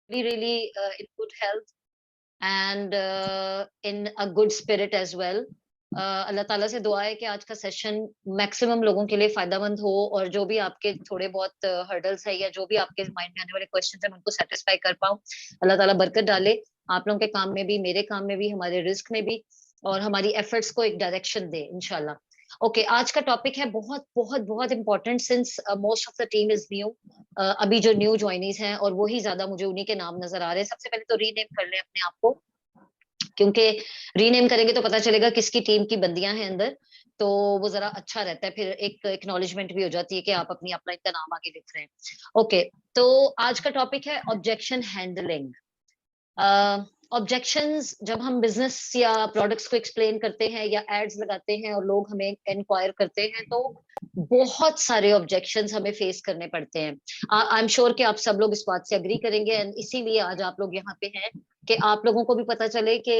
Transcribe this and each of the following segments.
In good health and in a good spirit as well. अल्लाह ताला से दुआ है कि आज का सेशन मैक्सिमम लोगों के लिए फायदेमंद हो और जो भी आपके थोड़े बहुत हर्डल्स है या जो भी आपके माइंड में आने वाले क्वेश्चन है मैं उनको सेटिस्फाई कर पाऊँ। अल्लाह ताला बरकत डाले आप लोगों के काम में भी, मेरे काम में भी, हमारे रिस्क में भी और हमारी एफर्ट्स को एक डायरेक्शन दे इंशाल्लाह। ओके, आज का टॉपिक है बहुत बहुत बहुत important since most of the team is new. अभी जो न्यू ज्वाइनीज हैं और वही ज्यादा मुझे उन्हीं के नाम नजर आ रहे हैं। सबसे पहले तो रीनेम कर लें अपने आप को, क्योंकि रीनेम करेंगे तो पता चलेगा किसकी टीम की बंदियां हैं अंदर, तो वो जरा अच्छा रहता है, फिर एक एक्नॉलेजमेंट भी हो जाती है कि आप अपनी अपलाइन का नाम आगे लिख रहे हैं। ओके, तो आज का टॉपिक है ऑब्जेक्शन हैंडलिंग। ऑब्जेक्शंस जब हम बिजनेस या प्रोडक्ट्स को एक्सप्लेन करते हैं या एड्स लगाते हैं और लोग हमें इंक्वायर करते हैं तो बहुत सारे ऑब्जेक्शंस हमें फेस करने पड़ते हैं। आई एम श्योर कि आप सब लोग इस बात से अग्री करेंगे एंड इसीलिए आज आप लोग यहाँ पे हैं कि आप लोगों को भी पता चले कि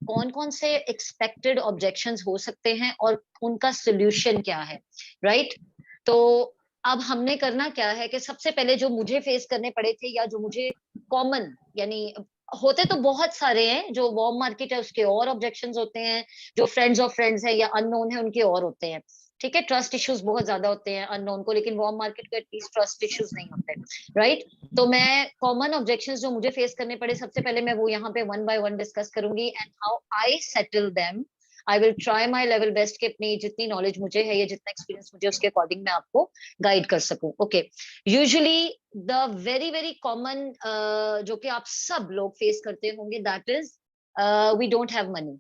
कौन कौन से एक्सपेक्टेड ऑब्जेक्शंस हो सकते हैं और उनका सोल्यूशन क्या है, राइट? तो अब हमने करना क्या है कि सबसे पहले जो मुझे फेस करने पड़े थे या जो मुझे कॉमन, यानी होते तो बहुत सारे हैं, जो वार्म मार्केट है उसके और ऑब्जेक्शंस होते हैं, जो फ्रेंड्स ऑफ फ्रेंड्स है या अननोन है उनके और होते हैं। ठीक है, ट्रस्ट इश्यूज बहुत ज्यादा होते हैं अननोन को, लेकिन वार्म मार्केट को एटलीस्ट ट्रस्ट इश्यूज नहीं होते, राइट? तो मैं कॉमन ऑब्जेक्शंस जो मुझे फेस करने पड़े सबसे पहले मैं वो यहाँ पे वन बाय वन डिस्कस करूंगी and how I settle them. I will try my level best कि अपनी जितनी नॉलेज मुझे है या जितना एक्सपीरियंस मुझे उसके अकॉर्डिंग मैं आपको गाइड कर सकूं। Okay, usually the very very common जो कि आप सब लोग फेस करते होंगे, that is we don't have money.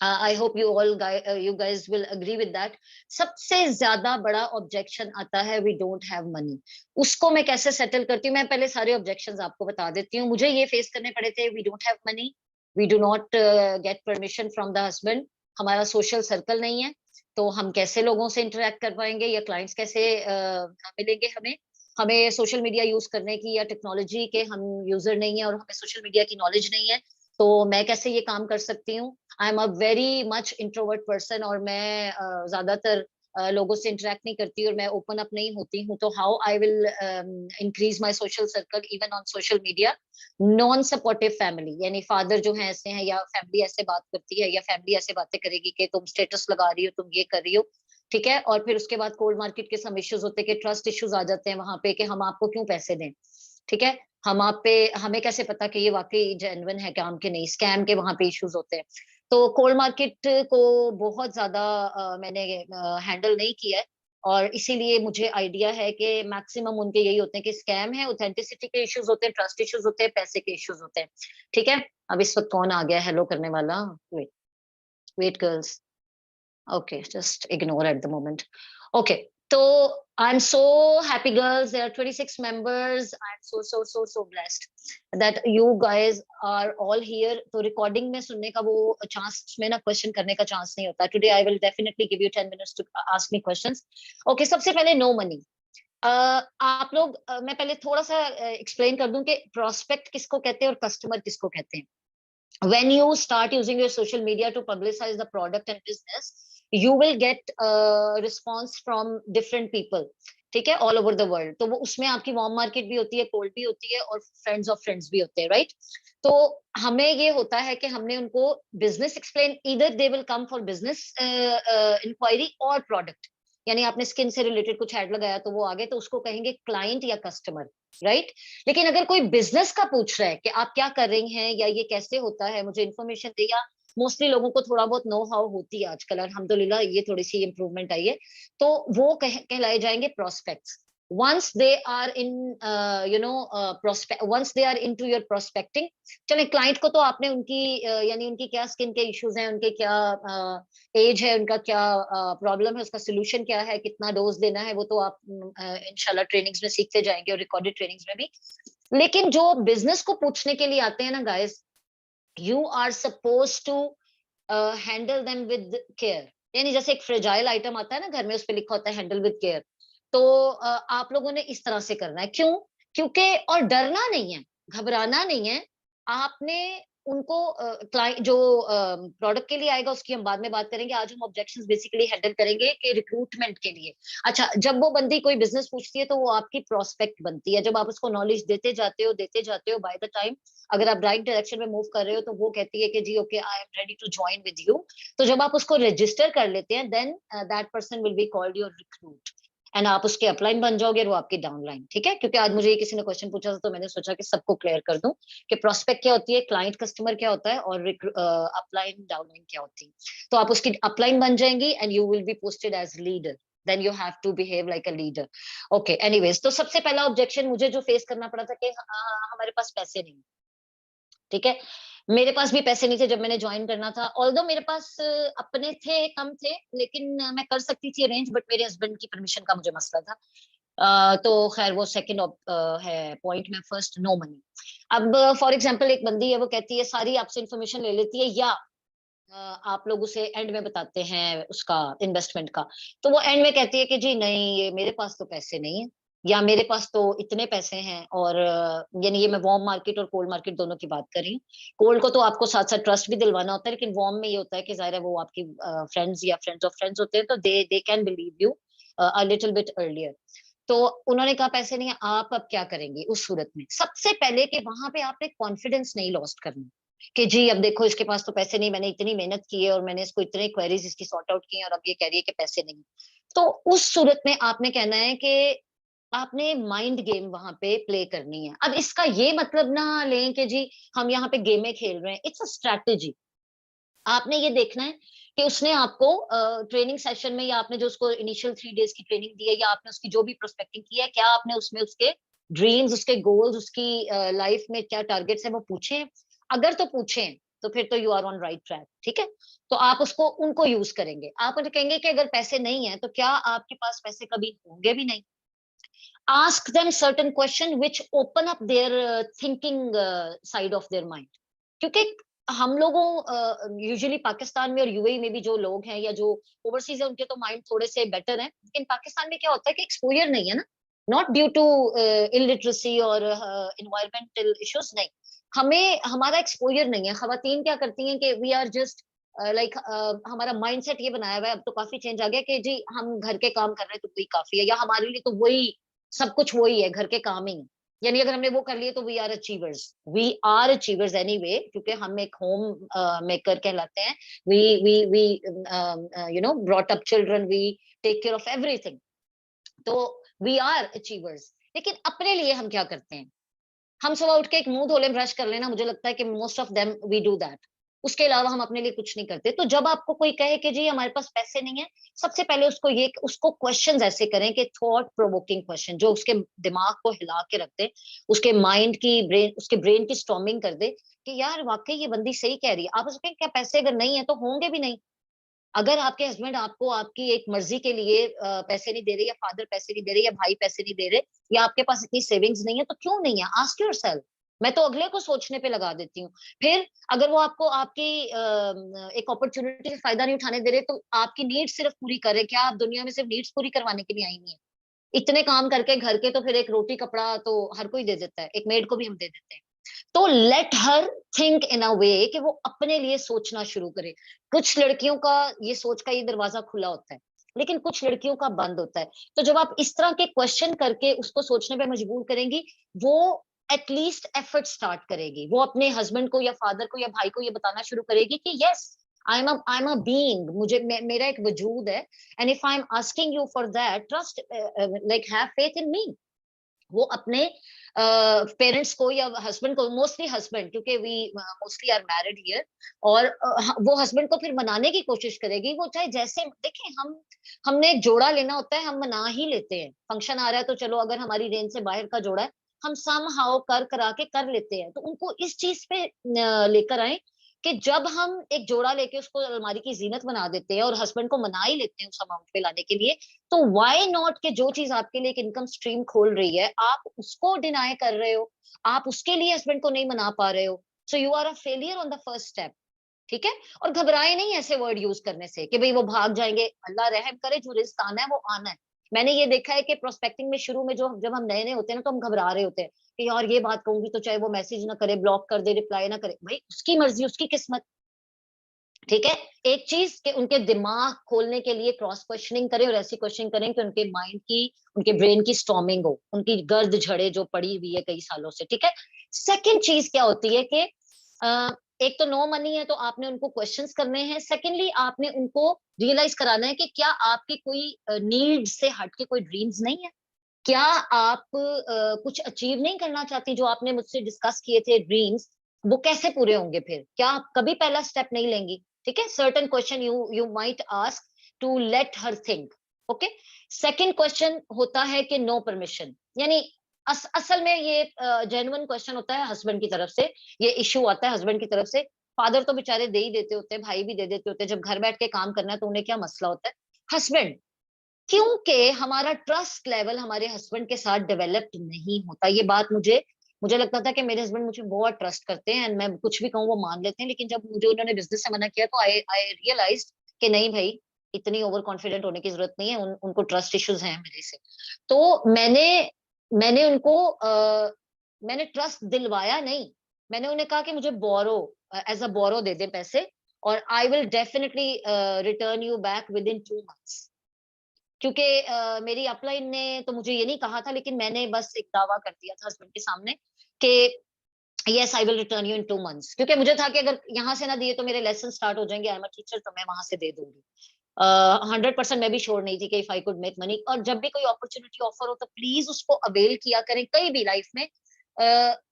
I hope you guys will agree with that. सबसे ज्यादा बड़ा ऑब्जेक्शन आता है वी डोंट हैव मनी। उसको मैं कैसे सेटल करती हूँ, मैं पहले सारे ऑब्जेक्शंस आपको बता देती हूँ। मुझे ये फेस करने पड़े थे, we don't have money, we do not get permission from the husband, हमारा सोशल सर्कल नहीं है, तो हम कैसे लोगों से इंटरेक्ट कर पाएंगे या क्लाइंट्स कैसे मिलेंगे हमें, हमें सोशल मीडिया यूज करने की या टेक्नोलॉजी के हम यूजर नहीं है और हमें सोशल मीडिया की नॉलेज नहीं है, तो मैं कैसे ये काम कर सकती हूँ। आई am a very much introvert person और मैं ज्यादातर लोगों से इंटरेक्ट नहीं करती और मैं ओपन अप नहीं होती हूँ, तो how I will increase my social circle even on social media. Non supportive family, यानी फादर जो है ऐसे हैं या फैमिली ऐसे बात करती है या फैमिली ऐसे बातें करेगी कि तुम स्टेटस लगा रही हो, तुम ये कर रही हो, ठीक है। और फिर उसके बाद कोल्ड मार्केट के सम इश्यूज होते हैं कि ट्रस्ट इश्यूज आ जाते हैं वहां पे कि हम आपको क्यों पैसे दें, ठीक है, हम आप पे, हमें कैसे पता कि ये वाकई जेन्युइन है काम के नहीं, स्कैम के वहां पे इश्यूज होते हैं। तो कोल्ड मार्केट को बहुत ज्यादा मैंने हैंडल नहीं किया है और इसीलिए मुझे आइडिया है कि मैक्सिमम उनके यही होते हैं कि स्कैम है, ऑथेंटिसिटी के इश्यूज होते हैं, ट्रस्ट इश्यूज होते हैं, पैसे के इश्यूज होते हैं, ठीक है। अब इस वक्त कौन आ गया हेलो करने वाला? Wait, wait girls, okay, just ignore at the moment. Okay, so I'm so happy, girls, there are 26 members. I'm so blessed that you guys are all here. तो recording में सुनने का वो chance में ना question करने का chance नहीं होता। Today I will definitely give you 10 minutes to ask me questions. Okay, सबसे पहले no money। आप लोग मैं पहले थोड़ा सा explain कर दूं कि prospect किसको कहते हैं और customer किसको कहते हैं। When you start using your social media to publicize the product and business, you will get a response from different people, ठीक है, all over the world। तो वो उसमें आपकी वार्म मार्केट भी होती है, कोल्ड भी होती है और फ्रेंड्स ऑफ फ्रेंड्स भी होते हैं, राइट? तो हमें ये होता है कि हमने उनको बिजनेस एक्सप्लेन, इधर they will come for business inquiry और प्रोडक्ट, यानी आपने स्किन से रिलेटेड कुछ ऐड लगाया तो वो आगे, तो उसको कहेंगे क्लाइंट या कस्टमर, राइट? लेकिन अगर कोई बिजनेस का पूछ रहा है कि आप क्या कर रही हैं या ये कैसे होता है, मुझे इन्फॉर्मेशन दे, या मोस्टली लोगों को थोड़ा बहुत नो हाउ होती है आजकल, अल्हम्दुलिल्लाह ये थोड़ी सी इंप्रूवमेंट आई है, तो वो कहलाए जाएंगे prospects. once they are in prospect once they are into your prospecting, चले क्लाइंट को तो आपने उनकी यानी उनकी क्या स्किन के इश्यूज हैं, उनके क्या एज है, उनका क्या प्रॉब्लम है, उसका सोल्यूशन क्या है, कितना डोज देना है, वो तो आप इंशाल्लाह ट्रेनिंग्स में सीखते जाएंगे और रिकॉर्डेड ट्रेनिंग्स में भी। लेकिन जो बिजनेस को पूछने के लिए आते हैं ना guys, you are suppose to handle them with care. यानी जैसे एक फ्रेजाइल आइटम आता है ना घर में, उस पर लिखा होता है हैंडल विद केयर, तो आप लोगों ने इस तरह से करना है। क्यों? क्योंकि और डरना नहीं है, घबराना नहीं है, आपने उनको क्लाइंट जो प्रोडक्ट के लिए आएगा उसकी हम बाद में बात करेंगे। आज हम ऑब्जेक्शंस बेसिकली हैंडल करेंगे कि रिक्रूटमेंट के लिए। अच्छा, जब वो बंदी कोई बिजनेस पूछती है तो वो आपकी प्रोस्पेक्ट बनती है। जब आप उसको नॉलेज देते जाते हो बाय द टाइम अगर आप राइट डायरेक्शन में मूव कर रहे हो तो वो कहती है कि जी okay I am ready to join with you. तो जब आप उसको रजिस्टर कर लेते हैं then that person will be called your recruit and आप उसके अपलाइन बन जाओगे और वो आपकी डाउनलाइन। ठीक है, क्योंकि आज मुझे ये किसी ने क्वेश्चन पूछा था तो मैंने सोचा कि सबको क्लियर कर दूं कि प्रोस्पेक्ट क्या होती है, क्लाइंट कस्टमर क्या होता है और अपलाइन डाउनलाइन क्या होती है। तो आप उसकी अपलाइन बन जाएंगी and you will be posted as leader, then you have to behave like a leader. Okay, anyways, तो सबसे पहला ऑब्जेक्शन मुझे जो फेस करना पड़ा था कि हमारे पास पैसे नहीं। ठीक है, मेरे पास भी पैसे नहीं थे जब मैंने ज्वाइन करना था। ऑल्दो मेरे पास अपने थे, कम थे, लेकिन मैं कर सकती थी अरेंज, बट मेरे हस्बैंड की परमिशन का मुझे मसला था। तो खैर वो सेकंड है पॉइंट में। First, no money. अब फॉर एग्जांपल एक बंदी है, वो कहती है सारी आपसे इंफॉर्मेशन ले लेती है, या आप लोग उसे एंड में बताते हैं उसका इन्वेस्टमेंट का। तो वो एंड में कहती है कि जी नहीं, ये मेरे पास तो पैसे नहीं है, या मेरे पास तो इतने पैसे हैं। और यानी ये मैं वार्म मार्केट और कोल्ड मार्केट दोनों की बात कर रही हूँ। कोल्ड को तो आपको साथ साथ ट्रस्ट भी दिलवाना होता है, लेकिन वार्म में ये होता है कि जाहिर है वो आपकी फ्रेंड्स या फ्रेंड्स ऑफ फ्रेंड्स होते हैं, तो they can believe you a little bit earlier. तो उन्होंने कहा पैसे नहीं है, आप अब क्या करेंगे उस सूरत में? सबसे पहले कि वहां पे आपने कॉन्फिडेंस नहीं लॉस्ट करना कि जी अब देखो इसके पास तो पैसे नहीं, मैंने इतनी मेहनत की है और मैंने इसको इतने क्वेरीज इसकी सॉर्ट आउट की हैं और अब ये कह रही है कि पैसे नहीं। तो उस सूरत में आपने कहना है कि आपने माइंड गेम वहां पे प्ले करनी है। अब इसका ये मतलब ना लें कि जी हम यहाँ पे गेमें खेल रहे हैं, इट्स अ स्ट्रैटेजी। आपने ये देखना है कि उसने आपको ट्रेनिंग सेशन में, या आपने जो उसको इनिशियल 3 डेज की ट्रेनिंग दी है, या आपने उसकी जो भी प्रोस्पेक्टिंग की है, क्या आपने उसमें उसके ड्रीम्स, उसके गोल्स, उसकी लाइफ में क्या टारगेट्स है वो पूछे हैं? अगर तो पूछे हैं तो फिर तो you are on right track. ठीक है, तो आप उसको उनको यूज करेंगे। आप उन्हें कहेंगे कि अगर पैसे नहीं है तो क्या आपके पास पैसे कभी होंगे भी नहीं। Ask them certain question which open up there thinking side of their mind. क्योंकि हम लोगों यूजुअली पाकिस्तान में और यूएई में भी जो लोग हैं या जो ओवरसीज है उनके तो माइंड थोड़े से बेटर हैं, लेकिन पाकिस्तान में क्या होता है कि एक्सपोजर नहीं है ना, नॉट ड्यू टू इलिटरेसी और इन्वायरमेंटल इश्यूज, नहीं, हमें हमारा एक्सपोजर नहीं है। खवातीन क्या करती हैं कि वी आर जस्ट लाइक हमारा माइंडसेट ये बनाया हुआ है, अब तो काफी चेंज आ गया कि जी हम घर के काम कर रहे हैं तो वही काफी है, या हमारे लिए तो वही सब कुछ वही है, घर के काम ही है। यानी अगर हमने वो कर लिए तो वी आर अचीवर्स एनीवे, क्योंकि हम एक होम मेकर कहलाते हैं। We you know brought up children, we take care of everything. तो वी आर अचीवर्स। लेकिन अपने लिए हम क्या करते हैं? हम सुबह उठ के एक मुंह धो लें, ब्रश कर लेना, मुझे लगता है कि most of them we do that. उसके अलावा हम अपने लिए कुछ नहीं करते। तो जब आपको कोई कहे कि जी हमारे पास पैसे नहीं है, सबसे पहले उसको क्वेश्चंस ऐसे करें कि थॉट प्रोवोकिंग क्वेश्चन, जो उसके दिमाग को हिला के रख दे, उसके माइंड की ब्रेन उसके ब्रेन की स्टॉर्मिंग कर दे कि यार वाकई ये बंदी सही कह रही है। आप उसके क्या पैसे अगर नहीं है तो होंगे भी नहीं। अगर आपके हस्बैंड आपको आपकी एक मर्जी के लिए पैसे नहीं दे रहे, या फादर पैसे नहीं दे रहे, या भाई पैसे नहीं दे रहे, या आपके पास इतनी सेविंग्स नहीं है, तो क्यों नहीं है? Ask yourself. मैं तो अगले को सोचने पे लगा देती हूँ। फिर अगर वो आपको आपकी एक अपॉर्चुनिटी से फायदा नहीं उठाने दे रहे, तो आपकी नीड्स सिर्फ पूरी करे। क्या आप दुनिया में सिर्फ नीड्स पूरी करवाने के लिए आई नहीं है? इतने काम करके घर के, तो फिर एक रोटी कपड़ा तो हर कोई दे देता है, एक मेड को भी हम दे देते हैं। तो लेट हर थिंक इन अ वे कि वो अपने लिए सोचना शुरू करे। कुछ लड़कियों का ये सोच का ये दरवाजा खुला होता है, लेकिन कुछ लड़कियों का बंद होता है। तो जब आप इस तरह के क्वेश्चन करके उसको सोचने पे मजबूर करेंगी, वो एटलीस्ट एफर्ट स्टार्ट करेगी। वो अपने हस्बैंड को या फादर को या भाई को ये बताना शुरू करेगी कि yes, I am a being, मेरा एक वजूद है, and if I am asking you for that, trust, like have faith in me. वो अपने पेरेंट्स को या हस्बैंड को, मोस्टली हस्बैंड, क्योंकि we mostly are married here, और वो हस्बैंड को फिर मनाने की कोशिश करेगी। वो चाहे जैसे देखें, हमने एक जोड़ा लेना होता है, हम मना ही लेते हैं। फंक्शन आ रहा है तो चलो, अगर हमारी रेंज से बाहर का जोड़ा है, हम सम हाउ कर करा के कर लेते हैं। तो उनको इस चीज पे लेकर आए कि जब हम एक जोड़ा लेके उसको अलमारी की जीनत बना देते हैं और हस्बैंड को मना ही लेते हैं उस अमाउंट पे लाने के लिए, तो व्हाई नॉट कि जो चीज आपके लिए एक इनकम स्ट्रीम खोल रही है, आप उसको डिनाई कर रहे हो, आप उसके लिए हस्बैंड को नहीं मना पा रहे हो, so you are a failure on the first step. ठीक है, और घबराए नहीं ऐसे वर्ड यूज करने से कि भाई वो भाग जाएंगे। अल्लाह रहम करे, जो रिस्क आना है वो आना है। मैंने ये देखा है कि प्रोस्पेक्टिंग में शुरू में जो जब हम नए नए होते हैं ना, तो हम घबरा रहे होते हैं कि यार ये बात कहूंगी तो चाहे वो मैसेज ना करे, ब्लॉक कर दे, रिप्लाई ना करे, भाई उसकी मर्जी, उसकी किस्मत। ठीक है, एक चीज कि उनके दिमाग खोलने के लिए क्रॉस क्वेश्चनिंग करें, और ऐसी क्वेश्चनिंग करें कि उनके माइंड की, उनके ब्रेन की स्टॉर्मिंग हो, उनकी गर्द झड़े जो पड़ी हुई है कई सालों से। ठीक है, सेकंड चीज क्या होती है कि एक तो नो मनी है, तो आपने उनको क्वेश्चंस करने हैं। सेकेंडली आपने उनको रियलाइज कराना है कि क्या आपकी कोई नीड से हट के कोई ड्रीम्स नहीं है, क्या आप कुछ अचीव नहीं करना चाहती, जो आपने मुझसे डिस्कस किए थे ड्रीम्स, वो कैसे पूरे होंगे फिर, क्या आप कभी पहला स्टेप नहीं लेंगी? ठीक है, certain question you might ask to let her think. Okay, second question होता है कि नो परमिशन, यानी असल में ये जेन्युइन क्वेश्चन होता है हस्बैंड की तरफ से, ये इश्यू आता है हस्बैंड की तरफ से। फादर तो बेचारे दे ही देते होते हैं, भाई भी दे देते होते हैं, जब घर बैठ के काम करना है तो उन्हें क्या मसला होता है। हस्बैंड, क्योंकि हमारा ट्रस्ट लेवल हमारे हस्बैंड के साथ डेवलप्ड नहीं होता। ये बात मुझे मुझे लगता था कि मेरे हस्बैंड मुझे बहुत ट्रस्ट करते हैं, एंड मैं कुछ भी कहूँ वो मान लेते हैं, लेकिन जब मुझे उन्होंने बिजनेस से मना किया तो आई आई रियलाइज्ड कि नहीं भाई, इतनी ओवर कॉन्फिडेंट होने की जरूरत नहीं है, उनको ट्रस्ट इश्यूज हैं मेरे से। तो मैंने मैंने उनको मैंने ट्रस्ट दिलवाया नहीं, मैंने उन्हें कहा कि मुझे बोरो, एज अ बोरो दे दे पैसे, और I will definitely return you back with in 2 months. क्योंकि मेरी अपलाइन ने तो मुझे ये नहीं कहा था, लेकिन मैंने बस एक दावा कर दिया था हस्बैंड के सामने कि yes I will return you in 2 months, क्योंकि मुझे था कि अगर यहाँ से ना दिए तो मेरे लेसन स्टार्ट हो जाएंगे, आई एम अ टीचर, तो मैं वहां से दे दूंगी। 100% मैं भी श्योर नहीं थी कि if I could make money, और जब भी कोई अपॉर्चुनिटी ऑफर हो तो प्लीज उसको अवेल किया करें, कहीं भी लाइफ में।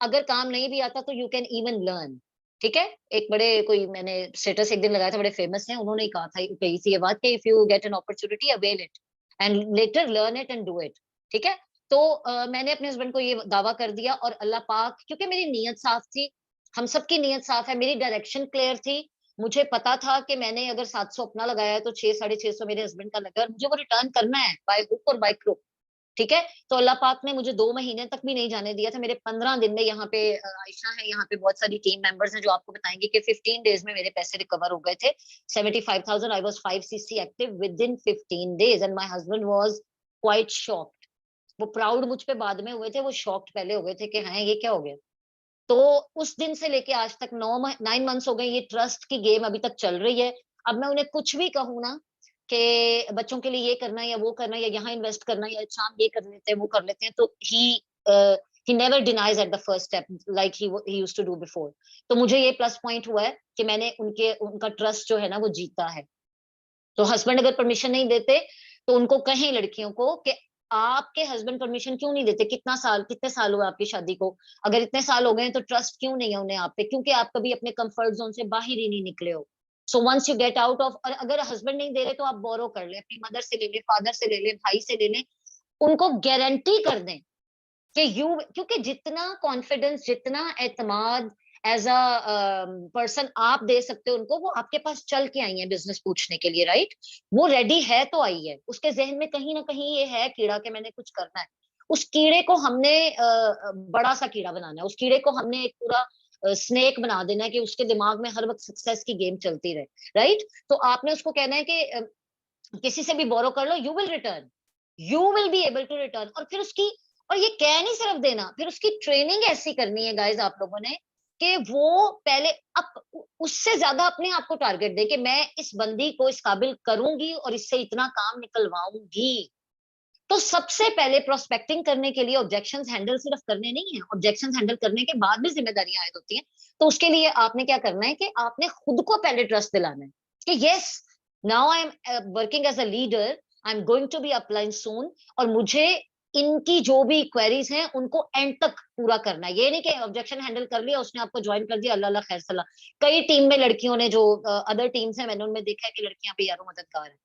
अगर काम नहीं भी आता तो यू कैन इवन लर्न। ठीक है, एक बड़े कोई मैंने स्टेटस एक दिन लगाया था, बड़े फेमस हैं, उन्होंने ही कहा था, कही थी ये बात कि if you get an opportunity avail it and later learn it and do it. ठीक है, तो मैंने अपने हस्बैंड को ये दावा कर दिया, और अल्लाह पाक, क्योंकि मेरी नीयत साफ थी, हम सबकी नीयत साफ है, मेरी डायरेक्शन क्लियर थी, मुझे पता था कि मैंने अगर 700 अपना लगाया है तो 600-650 मेरे हस्बैंड का लगा, और मुझे वो रिटर्न करना है बाय हुक और बाय क्रुक। ठीक है, तो अल्लाह पाक ने मुझे 2 महीने तक भी नहीं जाने दिया था, मेरे 15 दिन में यहाँ पे आयशा है, यहाँ पे बहुत सारी टीम मेंबर्स हैं जो आपको बताएंगे कि 15 डेज में मेरे पैसे रिकवर हो गए थे। 75,000, I was 5cc active with in 15 days, and my husband was quite shocked. वो प्राउड मुझ पे बाद में हुए थे, वो शॉक्ड पहले हो गए थे कि हाँ ये क्या हो गया। तो उस दिन से लेके आज तक 9 मंथ्स हो गए, ये ट्रस्ट की गेम अभी तक चल रही है। अब मैं उन्हें कुछ भी कहूँ ना कि बच्चों के लिए ये करना है या वो करना है, या यहाँ इन्वेस्ट करना है, या अच्छा हम ये कर लेते हैं वो कर लेते हैं, तो he never denies at the first step like he used to do before. तो मुझे ये प्लस पॉइंट हुआ है कि मैंने उनका ट्रस्ट जो है ना वो जीता है। तो हस्बैंड अगर परमिशन नहीं देते तो उनको कहें लड़कियों को कि आपके हस्बैंड परमिशन क्यों नहीं देते, कितने साल हुए आपकी शादी को, अगर इतने साल हो गए तो ट्रस्ट क्यों नहीं है उन्हें आप पे, क्योंकि आप कभी अपने कंफर्ट जोन से बाहर ही नहीं निकले हो। So once you get out of, और अगर हस्बैंड नहीं दे रहे तो आप बोरो कर ले, अपनी मदर से ले ले, फादर से ले ले, भाई से ले ले, उनको गारंटी कर दें कि यू, क्योंकि जितना कॉन्फिडेंस, जितना एतमाद एज अ पर्सन आप दे सकते हो उनको, वो आपके पास चल के आई है बिजनेस पूछने के लिए, राइट? वो रेडी है तो आई है, उसके जहन में कहीं ना कहीं ये है कीड़ा कि मैंने कुछ करना है। उस कीड़े को हमने बड़ा सा कीड़ा बनाना है, उस कीड़े को हमने एक पूरा स्नेक बना देना है कि उसके दिमाग में हर वक्त सक्सेस की गेम चलती रहे, राइट? तो आपने उसको कहना है कि किसी से भी बोरो कर लो, you will return, you will be able to return. और फिर उसकी, और ये कह नहीं सिर्फ देना, फिर उसकी ट्रेनिंग ऐसी करनी है गाइज आप लोगों ने कि वो पहले उससे ज्यादा अपने आप को टारगेट दे कि मैं इस बंदी को इस काबिल करूंगी और इससे इतना काम निकलवाऊंगी। तो सबसे पहले प्रोस्पेक्टिंग करने के लिए ऑब्जेक्शंस हैंडल सिर्फ करने नहीं है, ऑब्जेक्शंस हैंडल करने के बाद भी जिम्मेदारियां आयद होती हैं। तो उसके लिए आपने क्या करना है कि आपने खुद को पहले ट्रस्ट दिलाना है कि yes, now I am working as a leader, I am going to be upline soon, और मुझे इनकी जो भी क्वेरीज हैं उनको एंड तक पूरा करना है। ये नहीं कि ऑब्जेक्शन हैंडल कर लिया, उसने आपको ज्वाइन कर दिया, अल्लाह अल्लाह खैर सलाह। कई टीम में लड़कियों ने, जो अदर टीम्स हैं, मैंने उनमें देखा है कि लड़कियां भी यारों मददगार है।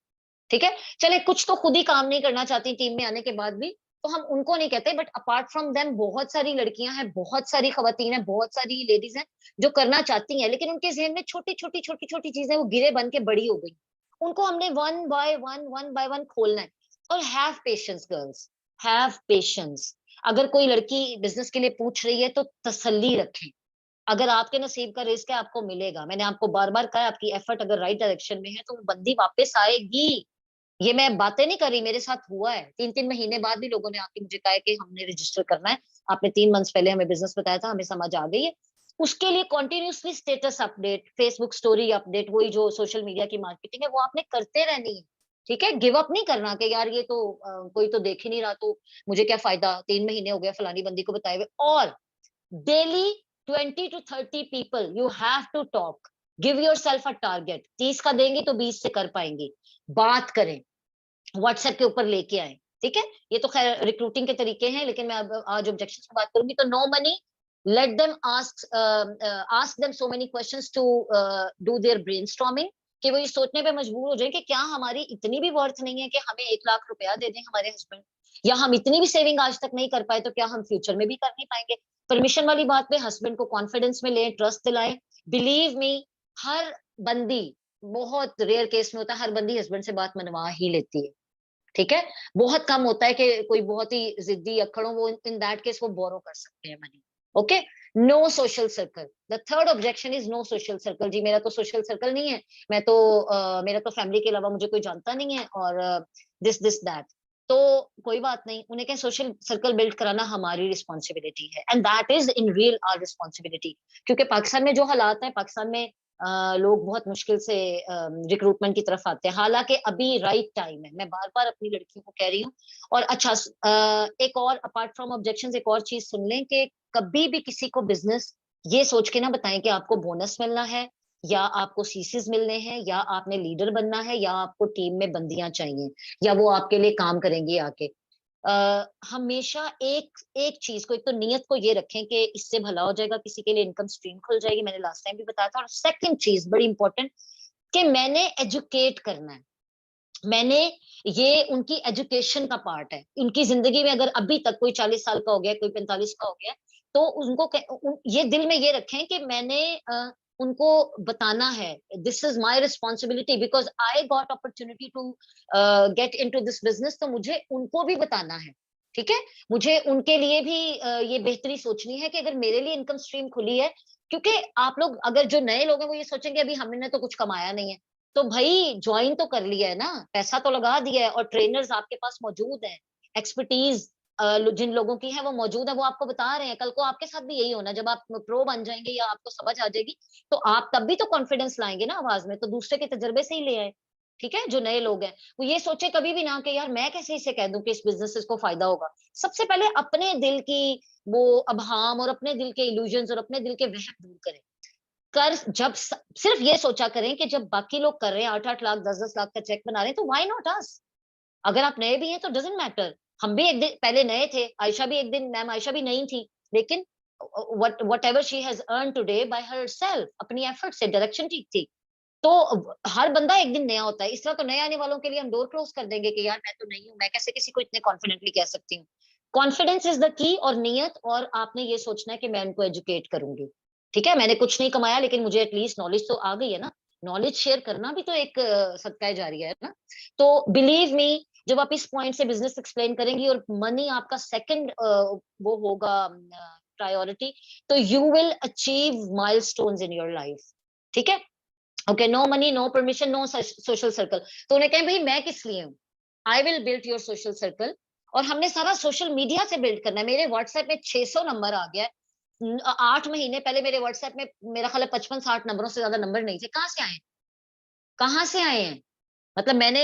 ठीक है, चले कुछ तो खुद ही काम नहीं करना चाहती टीम में आने के बाद भी, तो हम उनको नहीं कहते, बट अपार्ट फ्रॉम देम बहुत सारी लड़कियां हैं, बहुत सारी खवातीन हैं, बहुत सारी लेडीज हैं जो करना चाहती हैं, लेकिन उनके जहन में छोटी छोटी चीजें वो गिरे बन के बड़ी हो गई। उनको हमने वन बाय वन खोलना है। और have patience girls, have patience. अगर कोई लड़की बिजनेस के लिए पूछ रही है तो तसल्ली रखें, अगर आपके नसीब का रिस्क है आपको मिलेगा। मैंने आपको बार बार कहा, आपकी एफर्ट अगर राइट डायरेक्शन में है तो वो बंदी वापस आएगी। ये मैं बातें नहीं कर रही, मेरे साथ हुआ है। 3-3 महीने बाद भी लोगों ने आके मुझे कहा है कि हमने रजिस्टर करना है, आपने 3 मंथ्स पहले हमें बिजनेस बताया था, हमें समझ आ गई है। उसके लिए continuously status update, Facebook story update, वही जो सोशल मीडिया की मार्केटिंग है वो आपने करते रहनी है। ठीक है, गिव अप नहीं करना कि यार ये तो कोई तो देख ही नहीं रहा, तो मुझे क्या फायदा, 3 महीने हो गए फलानी बंदी को बताए हुए। और daily 20 to 30 people you have to talk, give yourself a target. 30 का देंगे तो 20 से कर पाएंगे। बात करें, व्हाट्सएप के ऊपर लेके आए। ठीक है, ये तो खैर रिक्रूटिंग के तरीके हैं, लेकिन मैं अब आज ऑब्जेक्शन की बात करूंगी। तो no money, let them ask them so many questions to do their brainstorming, कि वो ये सोचने पे मजबूर हो जाए कि क्या हमारी इतनी भी वर्थ नहीं है कि हमें 1 लाख रुपया दे दें हमारे हस्बैंड, या हम इतनी भी सेविंग आज तक नहीं कर पाए तो क्या हम फ्यूचर में भी कर नहीं पाएंगे। परमिशन वाली बात पे हस्बैंड को कॉन्फिडेंस में लें, ट्रस्ट दिलाएं। बिलीव मी, हर बंदी, बहुत रेयर केस में होता है, हर बंदी हस्बैंड से बात मनवा ही लेती है। ठीक है, बहुत कम होता है कि कोई बहुत ही जिद्दी अक्खड़ हो, वो इन दैट केस वो बोरो कर सकते हैं money. Okay, no social circle. The third objection is no social circle. जी मेरा तो सोशल सर्कल नहीं है, मैं तो मेरा तो फैमिली के अलावा मुझे कोई जानता नहीं है, और दिस दिस दैट। तो कोई बात नहीं, उन्हें क्या, सोशल सर्कल बिल्ड कराना हमारी रिस्पॉन्सिबिलिटी है, and that is in real our responsibility. क्योंकि पाकिस्तान में जो हालात है, पाकिस्तान में लोग बहुत मुश्किल से रिक्रूटमेंट की तरफ आते हैं। हालांकि अभी राइट टाइम है, मैं बार बार अपनी लड़कियों को कह रही हूँ। और अच्छा, एक और अपार्ट फ्रॉम ऑब्जेक्शन, एक और चीज सुन लें कि कभी भी किसी को बिजनेस ये सोच के ना बताएं कि आपको बोनस मिलना है, या आपको सीसीज मिलने हैं, या आपने लीडर बनना है, या आपको टीम में बंदियां चाहिए, या वो आपके लिए काम करेंगी आके। हमेशा एक एक चीज को, एक तो नियत को ये रखें कि इससे भला हो जाएगा, किसी के लिए इनकम स्ट्रीम खुल जाएगी, मैंने लास्ट टाइम भी बताया था। और सेकंड चीज बड़ी इंपॉर्टेंट, कि मैंने एजुकेट करना है। मैंने, ये उनकी एजुकेशन का पार्ट है। उनकी जिंदगी में अगर अभी तक कोई 40 साल का हो गया, कोई 45 का हो गया, तो उनको ये दिल में ये रखें कि मैंने उनको बताना है, this is my responsibility because I got opportunity to get into this business. तो मुझे उनको भी बताना है। ठीक है, मुझे उनके लिए भी ये बेहतरी सोचनी है कि अगर मेरे लिए इनकम स्ट्रीम खुली है। क्योंकि आप लोग, अगर जो नए लोग हैं वो ये सोचेंगे अभी हमने तो कुछ कमाया नहीं है, तो भाई ज्वाइन तो कर लिया है ना, पैसा तो लगा दिया है, और ट्रेनर्स आपके पास मौजूद हैं, एक्सपर्टीज जिन लोगों की है वो मौजूद है, वो आपको बता रहे हैं। कल को आपके साथ भी यही होना, जब आप प्रो बन जाएंगे या आपको समझ आ जाएगी, तो आप तब भी तो कॉन्फिडेंस लाएंगे ना आवाज में, तो दूसरे के तजर्बे से ही ले आए। ठीक है, जो नए लोग हैं वो ये सोचे कभी भी ना कि यार मैं कैसे इसे कह दूं कि इस बिजनेस से इसको फायदा होगा। सबसे पहले अपने दिल की वो अबहाम, और अपने दिल के इल्यूजन, और अपने दिल के वहम दूर करें। कर जब सिर्फ ये सोचा करें कि जब बाकी लोग कर रहे हैं, 8-8 लाख, 10-10 लाख का चेक बना रहे हैं, तो व्हाई नॉट अस। अगर आप नए भी हैं तो डजेंट मैटर, हम भी एक दिन पहले नए थे, आयशा भी एक दिन, मैम आयशा भी नई थी, लेकिन whatever she has earn today by herself, अपनी एफर्ट से, डायरेक्शन ठीक थी। तो हर बंदा एक दिन नया होता है। इस तरह तो नए आने वालों के लिए हम डोर क्लोज कर देंगे कि यार मैं तो नहीं हूं, मैं कैसे किसी को इतने कॉन्फिडेंटली कह सकती हूँ। कॉन्फिडेंस इज द की, और नियत, और आपने ये सोचना है कि मैं उनको एजुकेट करूंगी। ठीक है, मैंने कुछ नहीं कमाया, लेकिन मुझे एटलीस्ट नॉलेज तो आ गई है ना। नॉलेज शेयर करना भी तो एक सदका जारिया है ना। तो बिलीव मी, जब आप इस पॉइंट से बिजनेस एक्सप्लेन करेंगी, और मनी आपका सेकंड वो होगा प्रायोरिटी, तो you will achieve milestones in your life. ठीक है, okay, no money, no permission, no social circle. तो उन्हें कहें भाई मैं किस लिए हूँ, I will build your social circle. और हमने सारा सोशल मीडिया से बिल्ड करना है। मेरे व्हाट्सएप में 600 नंबर आ गया है। 8 महीने पहले मेरे व्हाट्सएप में मेरा ख्याल है 55-60 नंबरों से ज्यादा नंबर नहीं थे। कहाँ से आए, कहाँ से आए हैं? मतलब मैंने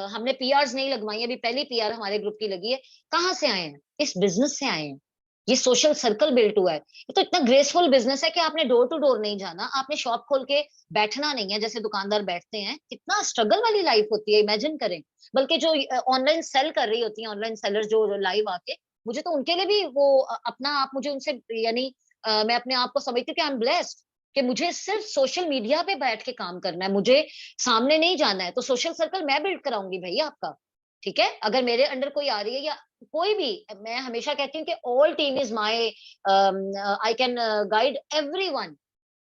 हमने पीआरस नहीं लगवाई, अभी पहली पीआर हमारे ग्रुप की लगी है। कहाँ से आए हैं? इस बिजनेस से आए हैं। ये सोशल सर्कल बिल्ट हुआ है। ये तो इतना ग्रेसफुल बिजनेस है कि आपने डोर टू डोर नहीं जाना, आपने शॉप खोल के बैठना नहीं है जैसे दुकानदार बैठते हैं। कितना स्ट्रगल वाली लाइफ होती है, इमेजिन करें। बल्कि जो ऑनलाइन सेल कर रही होती है, ऑनलाइन सेलर जो लाइव आके, मुझे तो उनके लिए भी वो अपना आप, मुझे उनसे यानी मैं अपने आप को समझती हूँ कि आई एम ब्लेस्ड, कि मुझे सिर्फ सोशल मीडिया पे बैठ के काम करना है, मुझे सामने नहीं जाना है। तो सोशल सर्कल मैं बिल्ड कराऊंगी भैया आपका। ठीक है, अगर मेरे अंडर कोई आ रही है, या कोई भी, मैं हमेशा कहती हूँ कि all team is my, I can guide everyone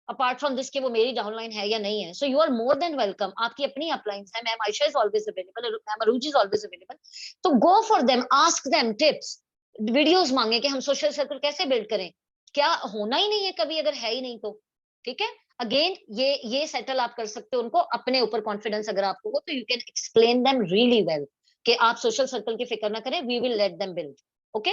apart from this, कि वो मेरी डाउनलाइन है या नहीं है। So you are more than welcome. आपकी अपनी अपलाइंस है, ma'am Ayesha is always available, ma'am Arooj is always available. तो go for them, ask them tips, videos मांगे कि हम सोशल सर्कल कैसे बिल्ड करें। क्या होना ही नहीं है कभी, अगर है ही नहीं तो। ठीक है, अगेन ये सेटल आप कर सकते हो उनको, अपने ऊपर कॉन्फिडेंस अगर आपको हो तो you can explain them really well कि आप सोशल सर्कल की फिक्र ना करें, we will let them build. Okay.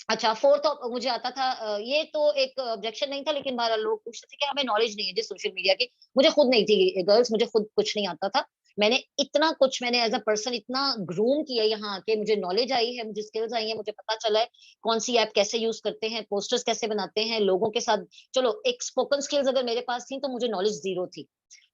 अच्छा, फोर्थ मुझे आता था, ये तो एक ऑब्जेक्शन नहीं था, लेकिन बहरहाल लोग पूछते थे कि हमें नॉलेज नहीं है जी सोशल मीडिया की। मुझे खुद नहीं थी गर्ल्स, मुझे खुद कुछ नहीं आता था। मैंने इतना कुछ, मैंने एज अ पर्सन इतना ग्रूम किया यहाँ आके, मुझे नॉलेज आई है, मुझे स्किल्स आई है, मुझे पता चला है कौन सी ऐप कैसे यूज करते हैं, पोस्टर्स कैसे बनाते हैं लोगों के साथ। चलो, एक स्पोकन स्किल्स अगर मेरे पास थी तो मुझे नॉलेज जीरो थी।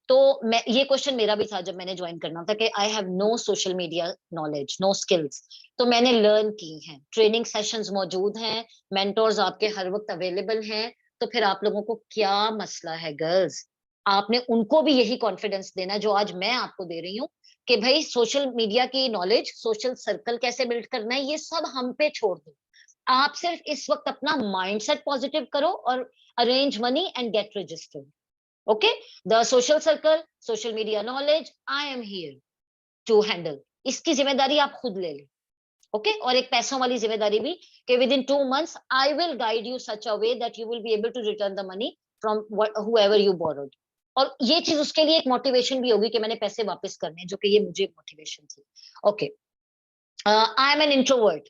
तो मैं, ये क्वेश्चन मेरा भी था जब मैंने ज्वाइन करना था कि I have no social media knowledge, no skills. तो मैंने लर्न की हैं, ट्रेनिंग सेशंस मौजूद हैं, मेंटोर्स आपके हर वक्त अवेलेबल हैं। तो फिर आप लोगों को क्या मसला है गर्ल्स? आपने उनको भी यही कॉन्फिडेंस देना है जो आज मैं आपको दे रही हूँ, कि भाई सोशल मीडिया की नॉलेज, सोशल सर्कल कैसे बिल्ड करना है, ये सब हम पे छोड़ दो। आप सिर्फ इस वक्त अपना माइंडसेट पॉजिटिव करो और arrange money and get registered. Okay. The social circle, social media knowledge, I am here to handle. इसकी जिम्मेदारी आप खुद ले लें। ओके। और एक पैसों वाली जिम्मेदारी भी, कि within 2 months I will guide you such a way that you will be able to return the money from whoever you borrowed. और ये चीज उसके लिए एक मोटिवेशन भी होगी कि मैंने पैसे वापस करने हैं, जो कि ये मुझे मोटिवेशन थी। Okay. I M an introvert.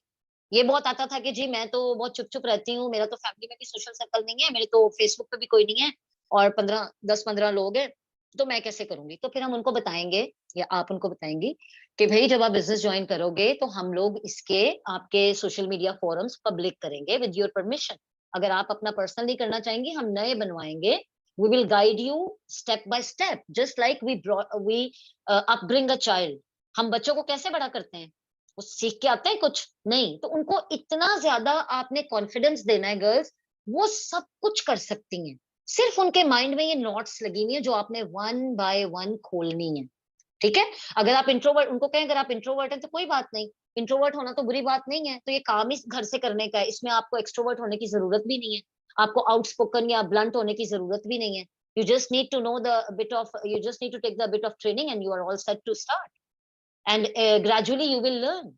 ये बहुत आता था कि जी मैं तो बहुत चुप चुप रहती हूँ, मेरा तो फैमिली में भी सोशल सर्कल नहीं है, मेरे तो फेसबुक पे भी कोई नहीं है, और 10-15 लोग हैं, तो मैं कैसे करूंगी? तो फिर हम उनको बताएंगे, या आप उनको बताएंगी कि भाई जब आप बिजनेस ज्वाइन करोगे तो हम लोग इसके, आपके सोशल मीडिया फोरम्स पब्लिक करेंगे विद योर परमिशन। अगर आप अपना पर्सनल नहीं करना चाहेंगे, हम नए बनवाएंगे। We will guide you step by step, just like we upbring a child. हम बच्चों को कैसे बड़ा करते हैं? वो सीख के आते हैं कुछ नहीं, तो उनको इतना ज्यादा आपने कॉन्फिडेंस देना है गर्ल्स, वो सब कुछ कर सकती हैं। सिर्फ उनके माइंड में ये नॉट्स लगी हुई है जो आपने वन बाय वन खोलनी है। ठीक है। अगर आप इंट्रोवर्ट, उनको कहें अगर आप इंट्रोवर्ट हैं तो कोई बात नहीं, इंट्रोवर्ट होना तो बुरी बात नहीं है, तो ये काम ही घर से करने का है, इसमें आपको एक्सट्रोवर्ट होने की जरूरत भी नहीं है, आपको आउटस्पोकन या ब्लंट होने की जरूरत भी नहीं है। You just need to know the bit of, you just need to take the bit of training and you are all set to start. And gradually you will learn.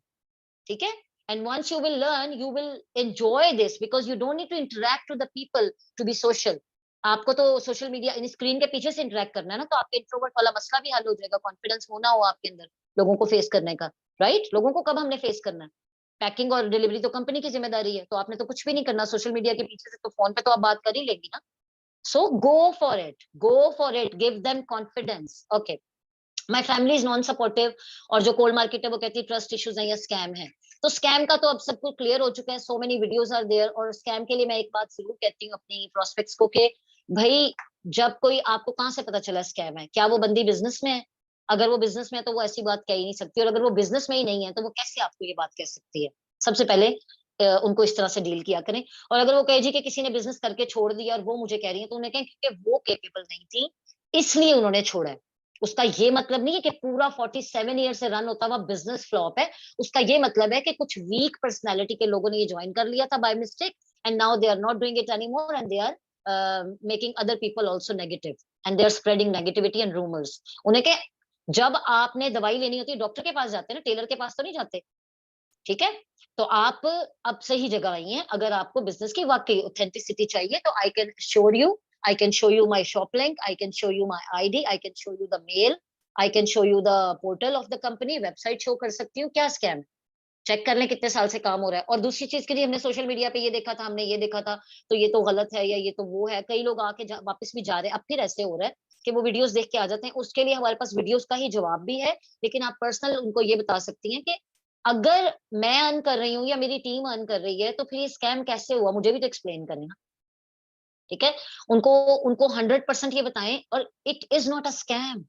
ठीक है। And once you will learn, you will enjoy this, because you don't need to interact to the people to be social. आपको तो social media इन screen के पीछे से interact करना है ना, तो आपके इंट्रोवर्ट वाला मसला भी हल हो जाएगा, कॉन्फिडेंस होना हो आपके अंदर लोगों को फेस करने का। राइट। लोगों को कब हमने फेस करना है? पैकिंग और डिलीवरी तो कंपनी की जिम्मेदारी है, तो आपने तो कुछ भी नहीं करना सोशल मीडिया के पीछे से, तो फोन पे तो आप बात कर ही लेंगी ना। So go for it, give them confidence. Okay. My family is non supportive. और जो कोल्ड मार्केट है वो कहती है ट्रस्ट इश्यूज है या स्कैम है। तो स्कैम का तो अब सबको क्लियर हो चुका है, so many videos are there. और स्कैम के लिए मैं एक बात जरूर कहती हूँ अपनी प्रोस्पेक्ट्स को, कि भाई जब कोई, आपको कहाँ से पता चला स्कैम है? क्या वो बंदी बिजनेस में है? अगर वो बिजनेस में है तो वो ऐसी बात कह ही नहीं सकती, और अगर वो बिजनेस में ही नहीं है तो वो कैसे आपको ये बात कह सकती है? सबसे पहले उनको इस तरह से डील किया करें। और अगर वो कहे जी कि किसी ने बिजनेस करके छोड़ दिया और वो मुझे कह रही है, तो उन्हें कहें क्योंकि वो केपेबल नहीं थी, इसलिए उन्होंने छोड़ा है। उसका ये मतलब नहीं है कि पूरा 47 ईयर से रन होता हुआ बिजनेस फ्लॉप है। उसका ये मतलब है कि कुछ वीक पर्सनैलिटी के लोगों ने ये ज्वाइन कर लिया था by mistake, and now they are not doing it anymore, and they are making other people also negative, and they are spreading negativity and rumours. उन्हें के, जब आपने दवाई लेनी होती है डॉक्टर के पास जाते हैं ना, टेलर के पास तो नहीं जाते। ठीक है। तो आप अब सही जगह आई हैं। अगर आपको बिजनेस की वाकई ऑथेंटिसिटी चाहिए तो I can sure you, I can show you my shop link, I can show you my ID, I can show you the mail, I can show you the portal of the company, website show कर सकती हूँ। क्या scam? Check कर लें कितने साल से काम हो रहा है। और दूसरी चीज के लिए, हमने सोशल मीडिया पे ये देखा था, हमने ये देखा था, तो ये तो गलत है या ये तो वो है। कई लोग आके वापस भी जा रहे हैं, अब फिर ऐसे हो रहा है कि वो वीडियोस देख के आ जाते हैं। उसके लिए हमारे पास वीडियोस का ही जवाब भी है, लेकिन आप पर्सनल उनको ये बता सकती हैं कि अगर मैं अर्न कर रही हूँ या मेरी टीम अर्न कर रही है, तो फिर ये स्कैम कैसे हुआ, मुझे भी तो एक्सप्लेन करना। ठीक है। उनको उनको 100% ये बताएं, और it is not a scam.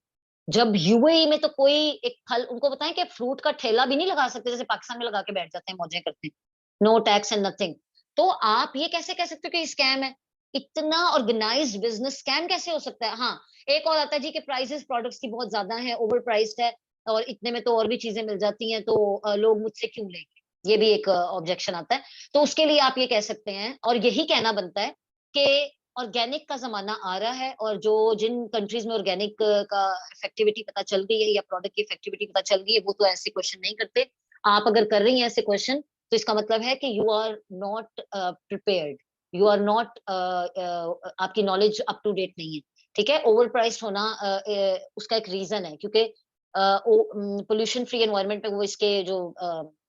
जब यूएई में तो कोई एक फल, उनको बताएं कि फ्रूट का ठेला भी नहीं लगा सकते जैसे पाकिस्तान में लगा के बैठ जाते हैं, मौजें करते हैं, नो टैक्स एंड नथिंग। तो आप ये कैसे कह सकते हो कि स्कैम है? इतना ऑर्गेनाइज्ड बिजनेस स्कैम कैसे हो सकता है? हाँ, एक और आता है जी कि प्राइसेस प्रोडक्ट्स की बहुत ज्यादा है, ओवर प्राइस्ड है, और इतने में तो और भी चीजें मिल जाती हैं, तो लोग मुझसे क्यों लेंगे? ये भी एक ऑब्जेक्शन आता है। तो उसके लिए आप ये कह सकते हैं, और यही कहना बनता है कि ऑर्गेनिक का जमाना आ रहा है, और जो जिन कंट्रीज में ऑर्गेनिक का इफेक्टिविटी पता चल गई है या प्रोडक्ट की इफेक्टिविटी पता चल गई है, वो तो ऐसे क्वेश्चन नहीं करते। आप अगर कर रही हैं ऐसे क्वेश्चन, तो इसका मतलब है कि you are not prepared, you are not, आपकी नॉलेज अप टू डेट नहीं है। ठीक है, ओवर प्राइस्ड होना उसका एक रीजन है, क्योंकि पोल्यूशन फ्री एनवायरनमेंट में वो इसके जो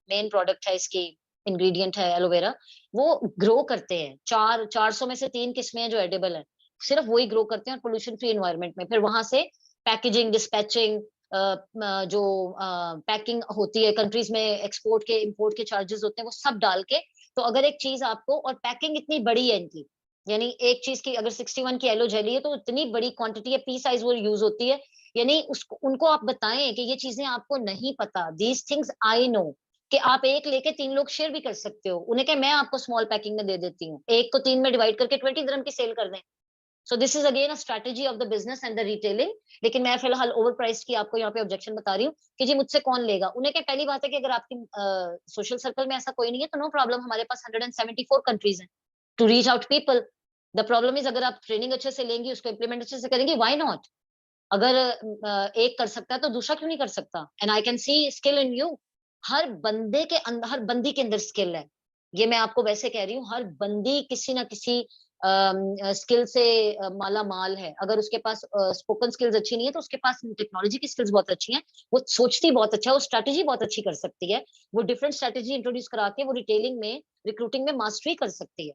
मेन प्रोडक्ट है, इसकी इंग्रेडिएंट है एलोवेरा, वो ग्रो करते हैं। 400 में से 3 किस्में हैं जो एडिबल है, सिर्फ वही ग्रो करते हैं, और पोल्यूशन फ्री एनवायरनमेंट में फिर वहां से पैकेजिंग, डिस्पैचिंग, जो पैकिंग होती है, कंट्रीज में एक्सपोर्ट के इंपोर्ट के चार्जेस होते हैं, वो सब डाल के, तो अगर एक चीज आपको, और पैकिंग इतनी बड़ी है इनकी, यानी एक चीज की अगर 61 की येलो जेली है तो इतनी बड़ी क्वांटिटी है, पी साइज वो यूज होती है, यानी उसको उनको आप बताएं कि ये चीजें आपको नहीं पता, दीज थिंग्स आई नो, कि आप एक लेके 3 लोग शेयर भी कर सकते हो, उन्हें क्या, मैं आपको स्मॉल पैकिंग में दे देती हूँ, एक को 3 में डिवाइड करके 20 दिरहम की सेल कर दें। So this is again a strategy of the business and the retailing. लेकिन मैं फिलहाल ओवर प्राइस की आपको यहाँ पे ऑब्जेक्शन बता रही हूँ कि जी मुझसे कौन लेगा। उन्हें क्या, पहली बात है कि अगर आपकी सोशल सर्कल में ऐसा कोई नहीं है तो नो प्रॉब्लम, हमारे पास 174 कंट्रीज हैं to reach out people. The problem is, अगर आप ट्रेनिंग अच्छे से लेंगी, उसको इम्प्लीमेंट अच्छे से करेंगी, व्हाई नॉट। अगर एक कर सकता है तो दूसरा क्यों नहीं कर सकता। And I can see skill in you. हर बंदे के अंदर, हर बंदी के अंदर स्किल है, ये मैं आपको वैसे कह रही हूँ, हर बंदी किसी ना किसी स्किल से माला माल है। अगर उसके पास स्पोकन स्किल्स अच्छी नहीं है तो उसके पास टेक्नोलॉजी की स्किल्स बहुत अच्छी हैं, वो सोचती बहुत अच्छा है, वो स्ट्रैटेजी बहुत अच्छी कर सकती है, वो डिफरेंट स्ट्रैटेजी इंट्रोड्यूस करा के वो रिटेलिंग में, रिक्रूटिंग में मास्टरी कर सकती है।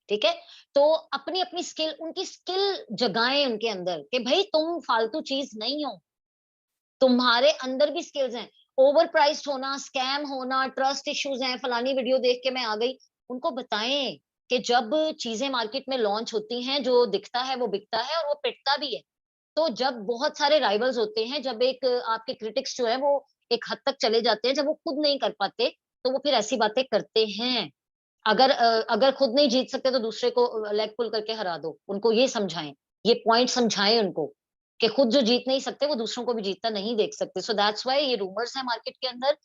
ठीक है, तो अपनी अपनी स्किल, उनकी स्किल जगाएं उनके अंदर कि भाई तुम फालतू चीज नहीं हो, तुम्हारे अंदर भी स्किल्स हैं। ओवर प्राइस्ड होना, स्कैम होना, ट्रस्ट इश्यूज हैं, फलानी वीडियो देख के मैं आ गई, उनको बताएं कि जब चीजें मार्केट में लॉन्च होती हैं, जो दिखता है वो बिकता है और वो पिटता भी है। तो जब बहुत सारे राइवल्स होते हैं, जब एक आपके क्रिटिक्स जो है वो एक हद तक चले जाते हैं, जब वो खुद नहीं कर पाते, तो वो फिर ऐसी बातें करते हैं। अगर खुद नहीं जीत सकते तो दूसरे को लेग पुल करके हरा दो, उनको ये समझाएं, ये पॉइंट समझाएं उनको, कि खुद जो जीत नहीं सकते वो दूसरों को भी जीतता नहीं देख सकते। सो दैट्स व्हाई ये रूमर्स है मार्केट के अंदर,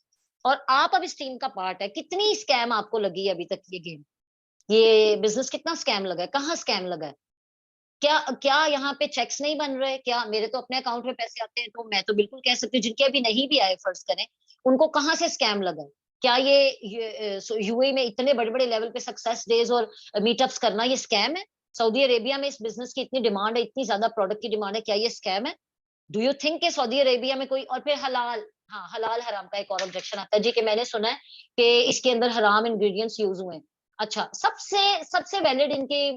और आप अब इस टीम का पार्ट है। कितनी स्कैम आपको लगी है अभी तक ये गेम, ये बिजनेस कितना स्कैम लगा है, कहाँ स्कैम लगा है? क्या क्या यहाँ पे चेक्स नहीं बन रहे? क्या मेरे तो अपने अकाउंट में पैसे आते हैं, तो मैं तो बिल्कुल कह सकती हूँ, जिनके अभी नहीं भी आए फर्ज करें, उनको कहाँ से स्कैम लगा है? क्या ये यूएई में इतने बड़े बड़े लेवल पे सक्सेस डेज और मीटअप्स करना ये स्कैम है? सऊदी अरेबिया में इस बिजनेस की इतनी डिमांड है, इतनी ज्यादा प्रोडक्ट की डिमांड है, क्या ये स्कैम है? डू यू थिंक कि सऊदी अरेबिया में कोई, और फिर हलाल, हाँ हलाल हराम का एक और ऑब्जेक्शन आता है जी, कि मैंने सुना है कि इसके अंदर हराम इंग्रेडिएंट्स यूज हुए हैं। अच्छा, सबसे सबसे वैलिड इनके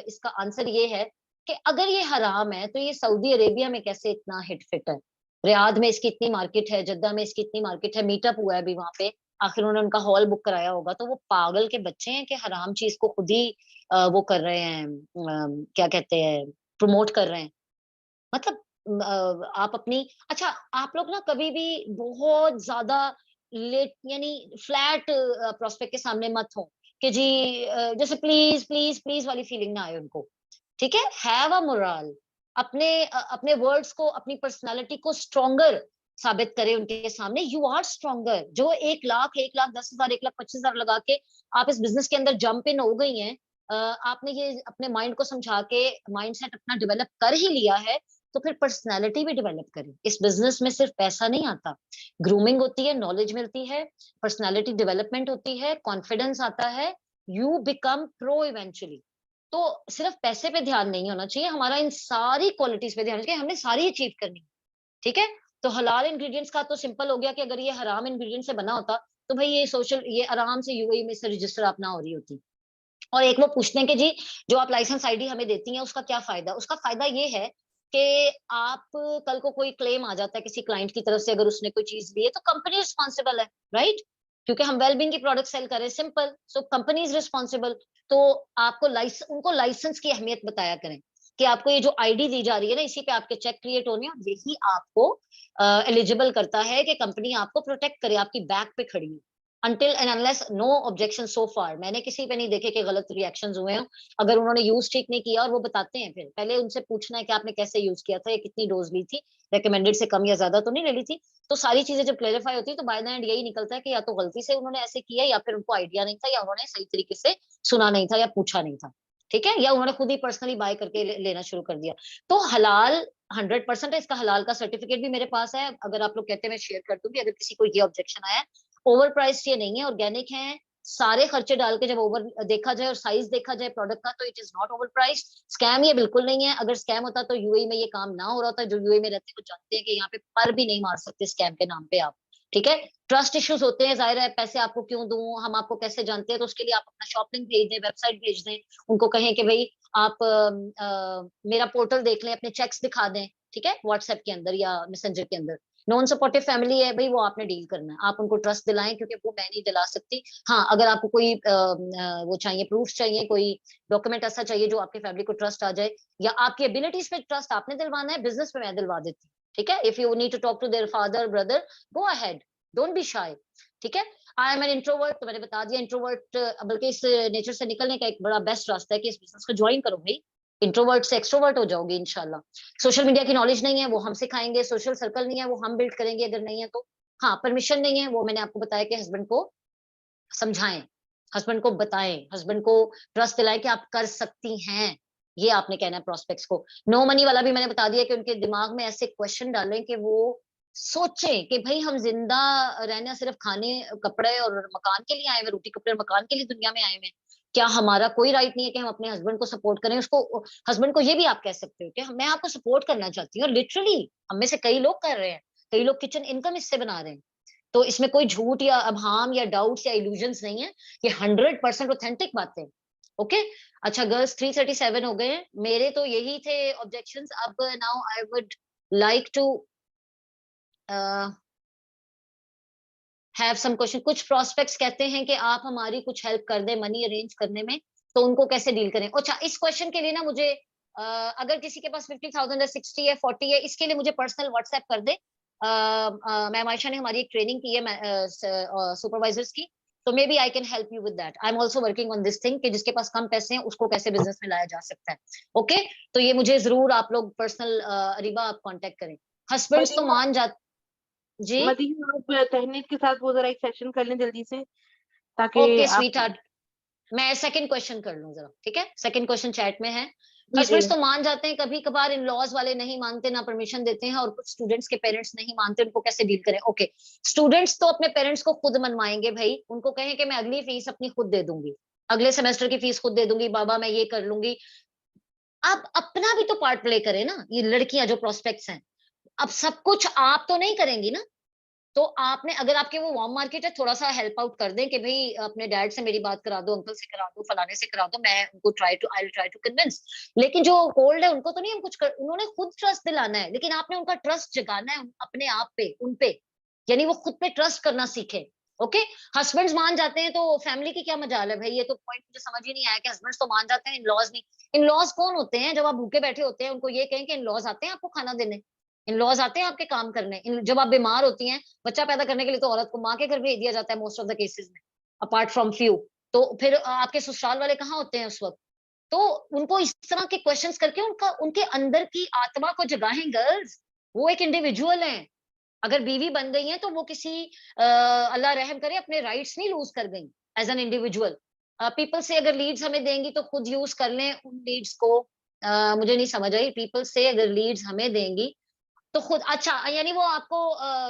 इसका आंसर ये है कि अगर ये हराम है तो ये सऊदी अरेबिया में कैसे इतना हिट फिट है? रियाद में इसकी इतनी मार्केट है, जद्दा में इसकी इतनी मार्केट है, मीटअप हुआ है अभी वहां पे, आखिर उन्होंने उनका हॉल बुक कराया होगा। तो वो पागल के बच्चे हैं कि हराम चीज को खुद ही वो कर रहे हैं, क्या कहते हैं, प्रमोट कर रहे हैं। मतलब आप अपनी, अच्छा, आप लोग ना कभी भी बहुत ज्यादा लेट, यानी फ्लैट प्रोस्पेक्ट के सामने मत हो कि जी जैसे प्लीज प्लीज प्लीज वाली फीलिंग ना आए उनको। ठीक है, हैव अ मोरल, अपने वर्ड्स को, अपनी पर्सनालिटी को स्ट्रोंगर साबित करे उनके सामने। You are stronger. जो 1 लाख, 1,10,000, 1,25,000 लगा के आप इस बिजनेस के अंदर जंप इन हो गई हैं, आपने ये अपने माइंड को समझा के माइंडसेट अपना डेवलप कर ही लिया है, तो फिर पर्सनालिटी भी डेवलप करें। इस बिजनेस में सिर्फ पैसा नहीं आता, ग्रूमिंग होती है, नॉलेज मिलती है, पर्सनालिटी डेवलपमेंट होती है, कॉन्फिडेंस आता है, यू बिकम प्रो इवेंचुअली। तो सिर्फ पैसे पे ध्यान नहीं होना चाहिए, हमारा इन सारी क्वालिटीज पे ध्यान होना चाहिए, हमने सारी अचीव करनी है। ठीक है, तो हलाल इंग्रेडिएंट्स का तो सिंपल हो गया कि अगर ये हराम इंग्रेडिएंट से बना होता तो भाई ये आराम से यूएई में से रजिस्टर आप ना हो रही होती। और एक वो पूछते हैं कि जी जो आप लाइसेंस आईडी हमें देती हैं उसका क्या फायदा? उसका फायदा ये है कि आप, कल को कोई क्लेम आ जाता है किसी क्लाइंट की तरफ से, अगर उसने कोई चीज ली है तो कंपनी रिस्पॉन्सिबल है, राइट? क्योंकि हम वेलबींग की प्रोडक्ट सेल कर रहे हैं, simple, so company is responsible. तो आपको उनको लाइसेंस की अहमियत बताया करें कि आपको ये जो आईडी दी जा रही है ना, इसी पे आपके चेक क्रिएट होने हैं, और यही आपको एलिजिबल करता है कि कंपनी आपको प्रोटेक्ट करे, आपकी बैक पे खड़ी है। Until and unless no objection so far, मैंने किसी पे नहीं देखे कि गलत रिएक्शंस हुए हैं। अगर उन्होंने यूज ठीक नहीं किया, और वो बताते हैं, फिर पहले उनसे पूछना है कि आपने कैसे यूज किया था, या कितनी डोज ली थी, रेकमेंडेड से कम या ज्यादा तो नहीं ले ली थी। तो सारी चीजें जब क्लेरिफाई होती है तो बाय द एंड यही निकलता है कि या तो गलती से उन्होंने ऐसे किया, या फिर उनको आइडिया नहीं था, या उन्होंने सही तरीके से सुना नहीं था, या पूछा नहीं था। ठीक है, या उन्होंने खुद ही पर्सनली बाय करके लेना शुरू कर दिया। तो हलाल 100% है, इसका हलाल का सर्टिफिकेट भी मेरे पास है, अगर आप लोग कहते हैं मैं शेयर कर दूंगी, अगर किसी को ये ऑब्जेक्शन आया है। ओवर प्राइस ये नहीं है, ऑर्गेनिक है, सारे खर्चे डाल के जब ओवर देखा जाए और साइज देखा जाए प्रोडक्ट का, तो it is not over price. Scam ये बिल्कुल नहीं है। अगर स्कैम होता तो यूएई में ये काम ना हो रहा था। जो यूएई में रहते हैं वो जानते हैं कि यहाँ पे पर भी नहीं मार सकते स्कैम के नाम पे आप। ठीक है, ट्रस्ट इश्यूज होते हैं, जाहिर है, पैसे आपको क्यों दूं, हम आपको कैसे जानते हैं, तो उसके लिए आप अपना शॉप लिंक भेज दें, वेबसाइट भेज दें, उनको कहें कि भाई आप मेरा पोर्टल देख लें, अपने चेक्स दिखा दें। ठीक है, व्हाट्सएप के अंदर या मैसेंजर के अंदर। नॉन सपोर्टिव फैमिली है भाई, वो आपने डील करना है, आप उनको ट्रस्ट दिलाएं, क्योंकि वो मैं नहीं दिला सकती। हाँ, अगर आपको कोई वो चाहिए, प्रूफ चाहिए, कोई डॉक्यूमेंट ऐसा चाहिए जो आपकी फैमिली को ट्रस्ट आ जाए, या आपकी एबिलिटीज पे ट्रस्ट आपने दिलवाना है, बिजनेस पे मैं दिलवा देती हूँ। ठीक है, if you need to talk to their father brother, go ahead, don't be shy. ठीक है, आई एम एन इंट्रोवर्ट, तो मैंने बता दिया इंट्रोवर्ट, बल्कि इस नेचर से निकलने का एक बड़ा बेस्ट रास्ता है कि इस बिजनेस को ज्वाइन करो भाई। इंट्रोवर्ट से एक्सट्रोवर्ट हो जाओगे इंशाल्लाह। सोशल मीडिया की नॉलेज नहीं है, वो हम सिखाएंगे। सोशल सर्कल नहीं है, वो हम बिल्ड करेंगे, अगर नहीं है तो। हाँ, परमिशन नहीं है, वो मैंने आपको बताया कि हस्बैंड को समझाएं, हस्बैंड को बताएं, हस्बैंड को ट्रस्ट दिलाएं कि आप कर सकती हैं। ये आपने कहना है प्रोस्पेक्ट्स को। नो मनी वाला भी मैंने बता दिया कि उनके दिमाग में ऐसे क्वेश्चन डालें कि वो सोचें कि भाई हम जिंदा रहना सिर्फ खाने कपड़े और मकान के लिए आए हुए, रोटी कपड़े और मकान के लिए दुनिया में आए हुए हैं। क्या हमारा कोई राइट नहीं है कि हम अपने हस्बैंड को सपोर्ट करें? उसको, हस्बैंड को ये भी आप कह सकते हो कि मैं आपको सपोर्ट करना चाहती हूँ, और लिटरली हम में से कई लोग कर रहे हैं, कई लोग किचन इनकम इससे बना रहे हैं। तो इसमें कोई झूठ या अभाम या डाउट्स या इल्यूजन्स नहीं है, ये 100% ऑथेंटिक बातें। ओके, अच्छा गर्ल्स, 3:37 हो गए हैं। मेरे तो यही थे ऑब्जेक्शंस। अब now I would like to have some question. कुछ प्रोस्पेक्ट्स कहते हैं कि आप हमारी कुछ हेल्प कर दें मनी अरेंज करने में, तो उनको कैसे डील करें? अच्छा, इस क्वेश्चन के लिए ना मुझे अगर किसी के पास 50,000 है, 60 है, 40 है, इसके लिए मुझे पर्सनल व्हाट्सएप कर दे। मैम आयशा ने हमारी एक ट्रेनिंग की है सुपरवाइजर्स की, तो maybe I can help you with that. I am also working on this thing कि जिसके पास कम पैसे हैं उसको कैसे बिजनेस में लाया जा सकता है। ओके, तो ये मुझे जरूर आप लोग पर्सनल, अरीबा, आप कांटेक्ट करें। हस्बैंड्स तो मदीना, मान जाते जी। मदीना आप तहनीत के साथ वो जरा एक सेशन कर लें जल्दी से, ताकि ओके आप। स्वीट, मैं सेकंड क्वेश्चन कर लूं जरा, ठीक है? सेकंड क्वेश्चन चैट में है। जी जी। हस्बैंड्स तो मान जाते हैं, कभी कभार इन लॉज वाले नहीं मानते, ना परमिशन देते हैं, और कुछ स्टूडेंट्स के पेरेंट्स नहीं मानते, उनको कैसे डील करें? ओके, स्टूडेंट्स तो अपने पेरेंट्स को खुद मनवाएंगे भाई, उनको कहें कि मैं अगली फीस अपनी खुद दे दूंगी, अगले सेमेस्टर की फीस खुद दे दूंगी, बाबा मैं ये कर लूंगी। आप अपना भी तो पार्ट प्ले करें ना, ये लड़कियां जो प्रोस्पेक्ट्स हैं। अब सब कुछ आप तो नहीं करेंगी ना, तो आपने, अगर आपके वो वार्म मार्केट है, थोड़ा सा हेल्प आउट कर दें कि भाई अपने डैड से मेरी बात करा दो, अंकल से करा दो, फलाने से करा दो, मैं उनको आई ट्राई टू कन्विंस। लेकिन जो कोल्ड है उनको तो नहीं हम कुछ उन्होंने खुद ट्रस्ट दिलाना है, लेकिन आपने उनका ट्रस्ट जगाना है अपने आप पे, उन पे, यानी वो खुद पे ट्रस्ट करना सीखे। ओके, हस्बैंड्स मान जाते हैं तो फैमिली की क्या मजाल है भाई? ये तो पॉइंट मुझे समझ ही नहीं आया कि हस्बैंड्स तो मान जाते हैं, इन लॉज नहीं। इन लॉज कौन होते हैं? जब आप भूखे बैठे होते हैं उनको ये कहें कि इन लॉज आते हैं आपको खाना देने, इन लॉज आते हैं आपके काम करने। जब आप बीमार होती हैं, बच्चा पैदा करने के लिए तो औरत को माँ के घर भेज दिया जाता है मोस्ट ऑफ द केसेस में, अपार्ट फ्रॉम फ्यू। तो फिर आपके ससुराल वाले कहाँ होते हैं उस वक्त? तो उनको इस तरह के क्वेश्चंस करके उनका, उनके अंदर की आत्मा को जगाएं गर्ल्स। वो एक इंडिविजुअल है। अगर बीवी बन गई है तो वो किसी अल्लाह रहम करे अपने राइट्स नहीं लूज कर गई एज एन इंडिविजुअल। पीपल से अगर लीड्स हमें देंगी तो खुद यूज कर लें उन लीड्स को। मुझे नहीं समझ आई, पीपल से अगर लीड्स हमें देंगी तो खुद, अच्छा यानी वो आपको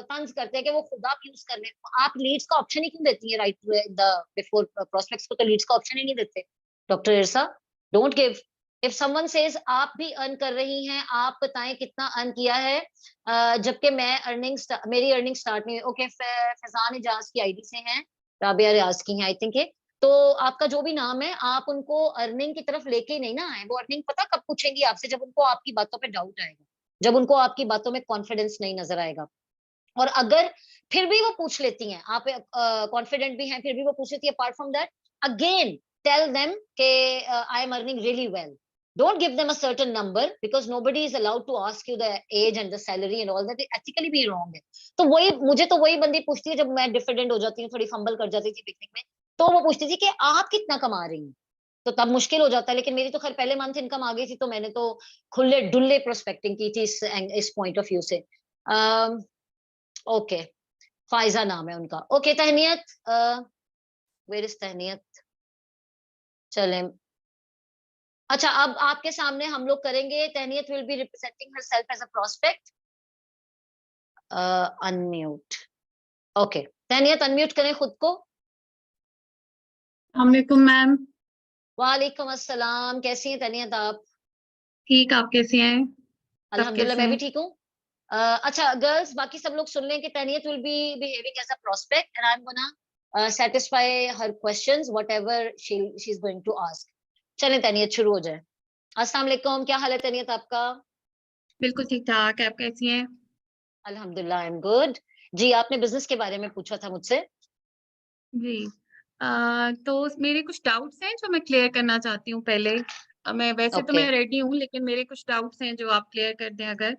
तंज करते हैं कि वो खुद आप यूज कर लें। आप लीड्स का ऑप्शन ही क्यों देती है राइट द बिफोर प्रोस्पेक्ट्स को? तो लीड्स का ऑप्शन ही नहीं देते doctor इरसा। Don't give. If someone says आप भी अर्न कर रही हैं, आप बताएं कितना अर्न किया है, जबकि मैं मेरी अर्निंग स्टार्ट नहीं हुई। ओके, फैजान इजाज की आईडी से हैं, राबिया रियाज की हैं आई थिंक ये। तो आपका जो भी नाम है, आप उनको अर्निंग की तरफ लेके ही नहीं ना आए। वो अर्निंग पता कब पूछेंगी आपसे? जब उनको आपकी बातों पे डाउट आएगा, जब उनको आपकी बातों में कॉन्फिडेंस नहीं नजर आएगा। और अगर फिर भी वो पूछ लेती हैं, आप कॉन्फिडेंट भी हैं फिर भी वो पूछ लेती है, apart from that, again tell them के I am earning really well. Don't give them a certain number because nobody is allowed to ask you the age and the salary and all that. It ethically भी wrong है। तो वही, मुझे तो वही बंदी पूछती है जब मैं डिफिडेंट हो जाती हूँ, थोड़ी फंबल कर जाती थी पिकनिक में, तो वो पूछती थी कि आप कितना कमा रही हैं? तो तब मुश्किल हो जाता है। लेकिन मेरी तो खैर पहले मंथ इनकम आ गई थी, तो मैंने तो खुले डुल्ले प्रोस्पेक्टिंग की थी इस पॉइंट ऑफ व्यू से। ओके, फाइजा नाम है उनका। Okay, Tahniyat, where is Tahniyat? चले, अच्छा अब आपके सामने हम लोग करेंगे, Tahniyat will be representing herself as a prospect. Unmute. Okay, Tahniyat unmute करें खुद को। वालेकुम मैम। वालेकुम अस्सलाम, कैसी हैं तनियत आप? ठीक, आप कैसी हैं? सब अल्हम्दुलिल्लाह कैसे मैं भी हैं? ठीक हूँ। अच्छा गर्ल्स, बाकी सब लोग सुन लें कि Tahniyat will be behaving as a prospect and I am gonna satisfy her questions whatever she is going to ask. चलें तनियत शुरू हो जाए। अस्सलाम वालेकुम, क्या हाल है तनियत आपका? बिल्कुल ठीक ठाक, आप कैसी हैं? अल्हम्दुलिल्लाह आई एम गुड। जी, आपने बिजनेस के बारे में पूछा था मुझसे। जी। तो मेरे कुछ डाउट्स हैं जो मैं क्लियर करना चाहती हूँ पहले। मैं वैसे तो ओके मैं रेडी हूँ, लेकिन मेरे कुछ डाउट्स हैं जो आप क्लियर कर दें अगर।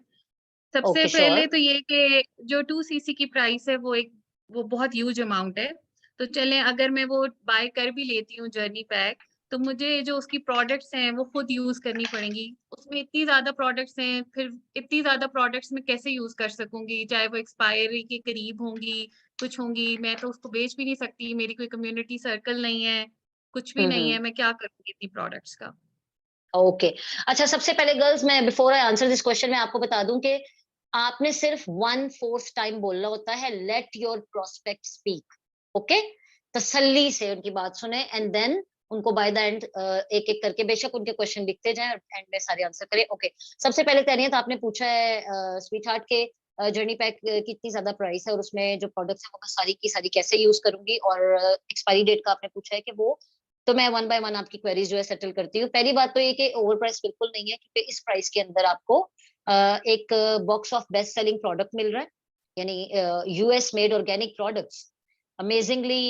सबसे ओके पहले श्योर। तो ये कि जो 2 सीसी की प्राइस है वो बहुत ह्यूज अमाउंट है। तो चलें अगर मैं वो बाय कर भी लेती हूँ जर्नी पैक, तो मुझे जो उसकी प्रोडक्ट्स हैं वो खुद यूज़ करनी पड़ेंगी। उसमें इतनी ज़्यादा प्रोडक्ट्स हैं, फिर इतनी ज़्यादा प्रोडक्ट्स मैं कैसे यूज़ कर सकूँगी? चाहे वो एक्सपायरी के करीब होंगी, कुछ होंगी, मैं तो उसको बेच भी नहीं सकती, मेरी कोई कम्युनिटी सर्कल नहीं है, कुछ भी नहीं है, हम्म। मैं क्या करूँगी इतनी प्रोडक्ट्स का? ओके। अच्छा, सबसे पहले गर्ल्स, मैं before I answer this question मैं आपको बता दूं कि आपने सिर्फ 1/4 टाइम बोलना होता है, let your prospect speak. Okay, तसल्ली से उनकी बात सुने एंड देन उनको बाय द एंड एक एक करके बेशक उनके क्वेश्चन लिखते जाएं और एंड में सारे आंसर करें। ओके, सबसे पहले तैनियत आपने पूछा है स्वीट हार्ट के जर्नी पैक की इतनी ज्यादा प्राइस है और उसमें जो प्रोडक्ट्स है वो मैं सारी की सारी कैसे यूज करूंगी, और एक्सपायरी डेट का आपने पूछा है कि वो, तो मैं वन बाय वन आपकी क्वेरीज जो है सेटल करती हूँ। पहली बात तो ये कि ओवर प्राइस बिल्कुल नहीं है, क्योंकि इस प्राइस के अंदर आपको एक box of best selling product मिल रहा है, यानी US made organic products, amazingly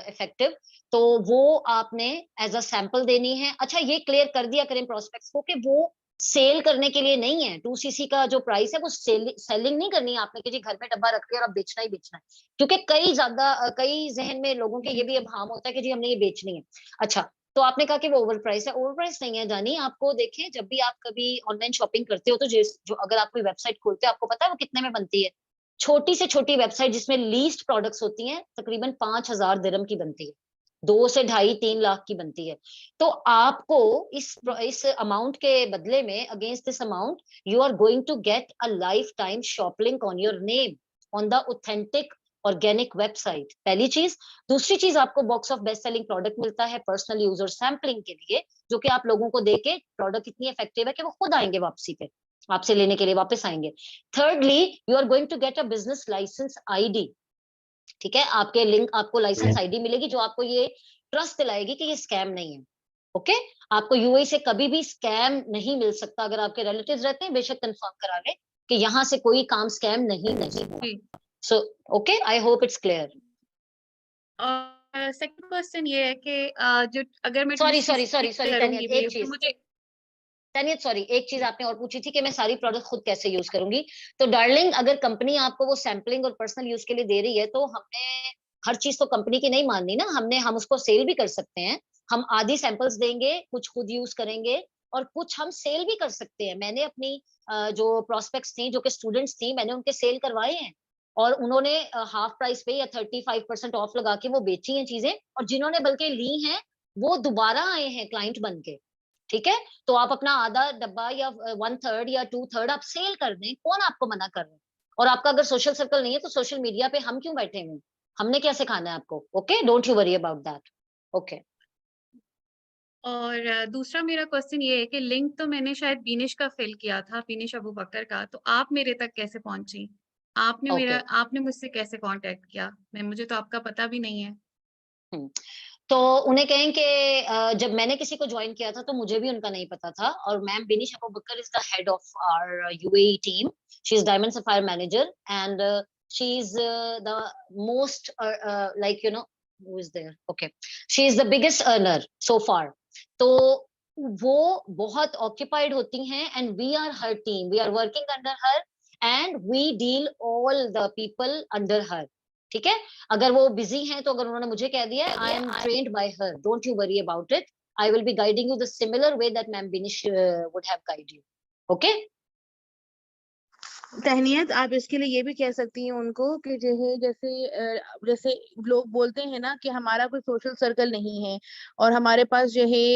effective. तो वो आपने एज अ सैंपल देनी है। अच्छा, ये क्लियर कर दिया करें प्रोस्पेक्ट्स को कि वो सेल करने के लिए नहीं है। 2 सीसी का जो प्राइस है वो सेलिंग नहीं करनी है आपने कि जी घर में डब्बा रख लिया और अब बेचना ही बेचना है, क्योंकि कई जहन में लोगों के जी, ये भी अभाम होता है कि जी हमने ये बेचनी है। अच्छा, तो आपने कहा कि वो ओवर प्राइस है, ओवर प्राइस नहीं है जानी। आपको देखें, जब भी आप कभी ऑनलाइन शॉपिंग करते हो तो जो अगर आप कोई वेबसाइट खोलते हो, आपको पता है वो कितने में बनती है? छोटी से छोटी वेबसाइट जिसमें लीस्ट प्रोडक्ट्स होती हैं तकरीबन 5,000 दिरहम की बनती है, 2 से ढाई 3 लाख की बनती है। तो आपको इस अमाउंट के बदले में, against this amount, you are going to get a lifetime shop link on your name on the authentic organic website. पहली चीज। दूसरी चीज, आपको box of best selling product मिलता है पर्सनल यूजर सैम्पलिंग के लिए, जो कि आप लोगों को देके प्रोडक्ट इतनी इफेक्टिव है कि वो खुद आएंगे वापसी पे, आपसे लेने के लिए वापस आएंगे। Thirdly, you are going to get a business licence ID. ठीक है, आपके लिंक आपको लाइसेंस आईडी मिलेगी जो आपको ये ट्रस्ट दिलाएगी कि ये स्कैम नहीं है। ओके, आपको यूएई से कभी भी स्कैम नहीं मिल सकता। अगर आपके रिलेटिव्स रहते हैं, बेशक कंफर्म करा लें कि यहाँ से कोई काम स्कैम नहीं हुआ। जी। So okay, I hope it's clear. और सेकंड क्वेश्चन ये है कि जो अगर मैं 2 सॉरी सॉरी सीसी सॉरी सॉरी करूँगी तनियत, भी एक तो चीज, मुझे तनियत सॉरी, एक चीज जी, आपने और पूछी थी कि मैं सारी प्रोडक्ट खुद कैसे यूज करूंगी। तो डार्लिंग, अगर कंपनी आपको वो सैम्पलिंग और पर्सनल यूज के लिए दे रही है, तो हमने हर चीज तो कंपनी की नहीं माननी ना। हम उसको सेल भी कर सकते हैं। हम आधी सैंपल्स देंगे, कुछ खुद यूज करेंगे और कुछ हम सेल भी कर सकते हैं। मैंने अपनी जो प्रोस्पेक्ट्स थी, जो कि स्टूडेंट्स थी, मैंने उनके सेल करवाए हैं और उन्होंने हाफ प्राइस पे या 35% ऑफ लगा के वो बेची हैं चीजें, और जिन्होंने बल्कि ली हैं वो दोबारा आए हैं क्लाइंट बन के। ठीक है, तो आप अपना आधा डब्बा या 1/3 या 2/3 आप सेल कर दें, कौन आपको मना कर रहा है? और आपका अगर सोशल सर्कल नहीं है तो सोशल मीडिया पे हम क्यों बैठे हुए? हमने क्या सिखाना है आपको? Okay, don't you worry about that. Okay. और दूसरा मेरा क्वेश्चन ये है कि लिंक तो मैंने शायद बिनिश का फिल किया था, बिनिश अबू बकर का, तो आप मेरे तक कैसे पहुंची? ओके। आपने मुझसे कैसे कांटेक्ट किया? मुझे तो आपका पता भी नहीं है। तो उन्हें कहें कि जब मैंने किसी को ज्वाइन किया था तो मुझे भी उनका नहीं पता था, और ma'am Binish Abu Bakar is the head of our UAE team. She is diamond sapphire manager and she is the most like who is there, okay, she is the biggest earner so far। तो वो बहुत ऑक्यूपाइड होती हैं and we are her team, we are working under her and we deal all the people under her. ठीक है, अगर वो busy हैं तो अगर उन्होंने मुझे कह दिया है, I am trained by her, don't you worry about it. I will be guiding you the similar way that ma'am Binish would have guide you. Okay. Tahniyat, आप इसके लिए ये भी कह सकती हैं उनको कि जो है जैसे लोग बोलते हैं ना कि हमारा कोई सोशल सर्कल नहीं है और हमारे पास जो है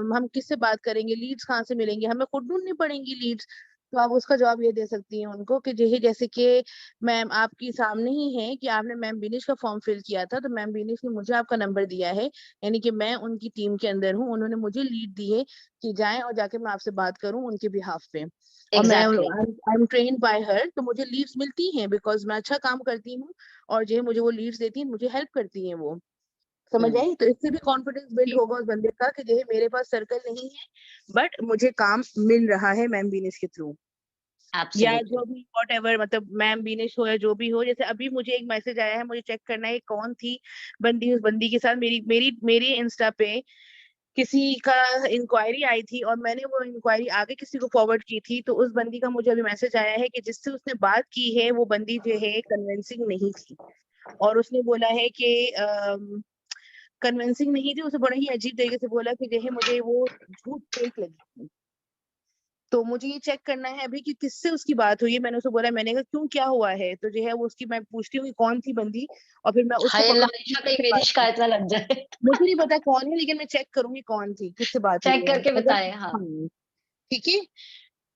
हम किससे बात करेंगे, लीड्स कहाँ से मिलेंगे, हमें खुद ढूंढनी पड़ेंगी लीड्स। तो आप उसका जवाब ये दे सकती हैं उनको कि जैसे कि मैम आपकी सामने ही है कि आपने मैम बिनिश का फॉर्म फिल किया था, तो मैम बिनिश ने मुझे आपका नंबर दिया है, यानी कि मैं उनकी टीम के अंदर हूँ, उन्होंने मुझे लीड दी है कि जाएं और जाके मैं आपसे बात करूं उनके बिहाफ पे, और मैं exactly. I am trained by her, तो मुझे लीव्स मिलती हैं बिकॉज मैं अच्छा काम करती हूँ, और जो है मुझे वो लीव्स देती हैं, मुझे हेल्प करती हैं वो, समझ आई? तो इससे भी कॉन्फिडेंस बिल्ड जी होगा उस बंदे का कि जो है मेरे पास सर्कल नहीं है बट मुझे काम मिल रहा है मैम बीनेश के थ्रू, या जो एब्सोल्युटली। भी वॉट एवर, मतलब मैम बीनेश हो या जो भी हो। जैसे अभी मुझे एक मैसेज आया है, मुझे चेक करना है कौन थी बंदी, उस बंदी के साथ मेरी मेरी मेरी इंस्टा पे किसी का इंक्वायरी आई थी और मैंने वो इंक्वायरी आगे किसी को फॉरवर्ड की थी, तो उस बंदी का मुझे अभी मैसेज आया है कि जिससे उसने बात की है वो बंदी जो है कन्विंसिंग नहीं थी, और उसने बोला है कि कन्विंसिंग नहीं थी, उसे बड़ा ही अजीब तरीके से बोला कि जो है मुझे वो झूठ फेक लगी। तो मुझे ये चेक करना है अभी कि किससे उसकी बात हुई है। मैंने उसे बोला, मैंने कहा क्यों, क्या हुआ है, तो जो है वो उसकी, मैं पूछती हूँ कि कौन थी बंदी, और फिर मैं उसको हाय अल्लाह, पकड़ूंगी हमेशा कहीं किससे मेरी बात की। शिकायत ना लग जाए। मुझे नहीं पता कौन है, लेकिन मैं चेक करूंगी कौन थी, किससे बात हुई चेक है करके अगर, बताएं, हाँ। हाँ ठीक है।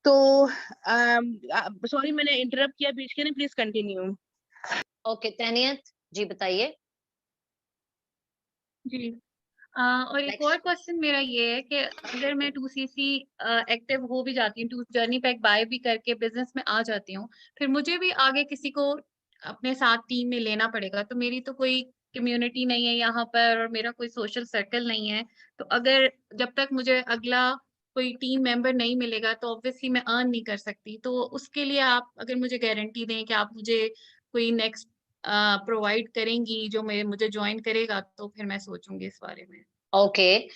तो सॉरी मैंने इंटरप्ट किया बीच के, नहीं प्लीज कंटिन्यू। ओके तहनियत, जी बताइए। जी और एक और नेक्स्ट। क्वेश्चन मेरा ये है कि अगर मैं 2cc एक्टिव हो भी जाती हूँ, टू जर्नी पैक बाय भी करके बिजनेस में आ जाती हूँ, फिर मुझे भी आगे किसी को अपने साथ टीम में लेना पड़ेगा, तो मेरी तो कोई कम्युनिटी नहीं है यहाँ पर और मेरा कोई सोशल सर्कल नहीं है, तो अगर जब तक मुझे अगला कोई टीम मेंबर नहीं मिलेगा तो ऑब्वियसली मैं अर्न नहीं कर सकती। तो उसके लिए आप अगर मुझे गारंटी दें कि आप मुझे कोई नेक्स्ट प्रोवाइड करेंगी जो मुझे ज्वाइन करेगा, तो फिर मैं सोचूंगी इस बारे में। ओके।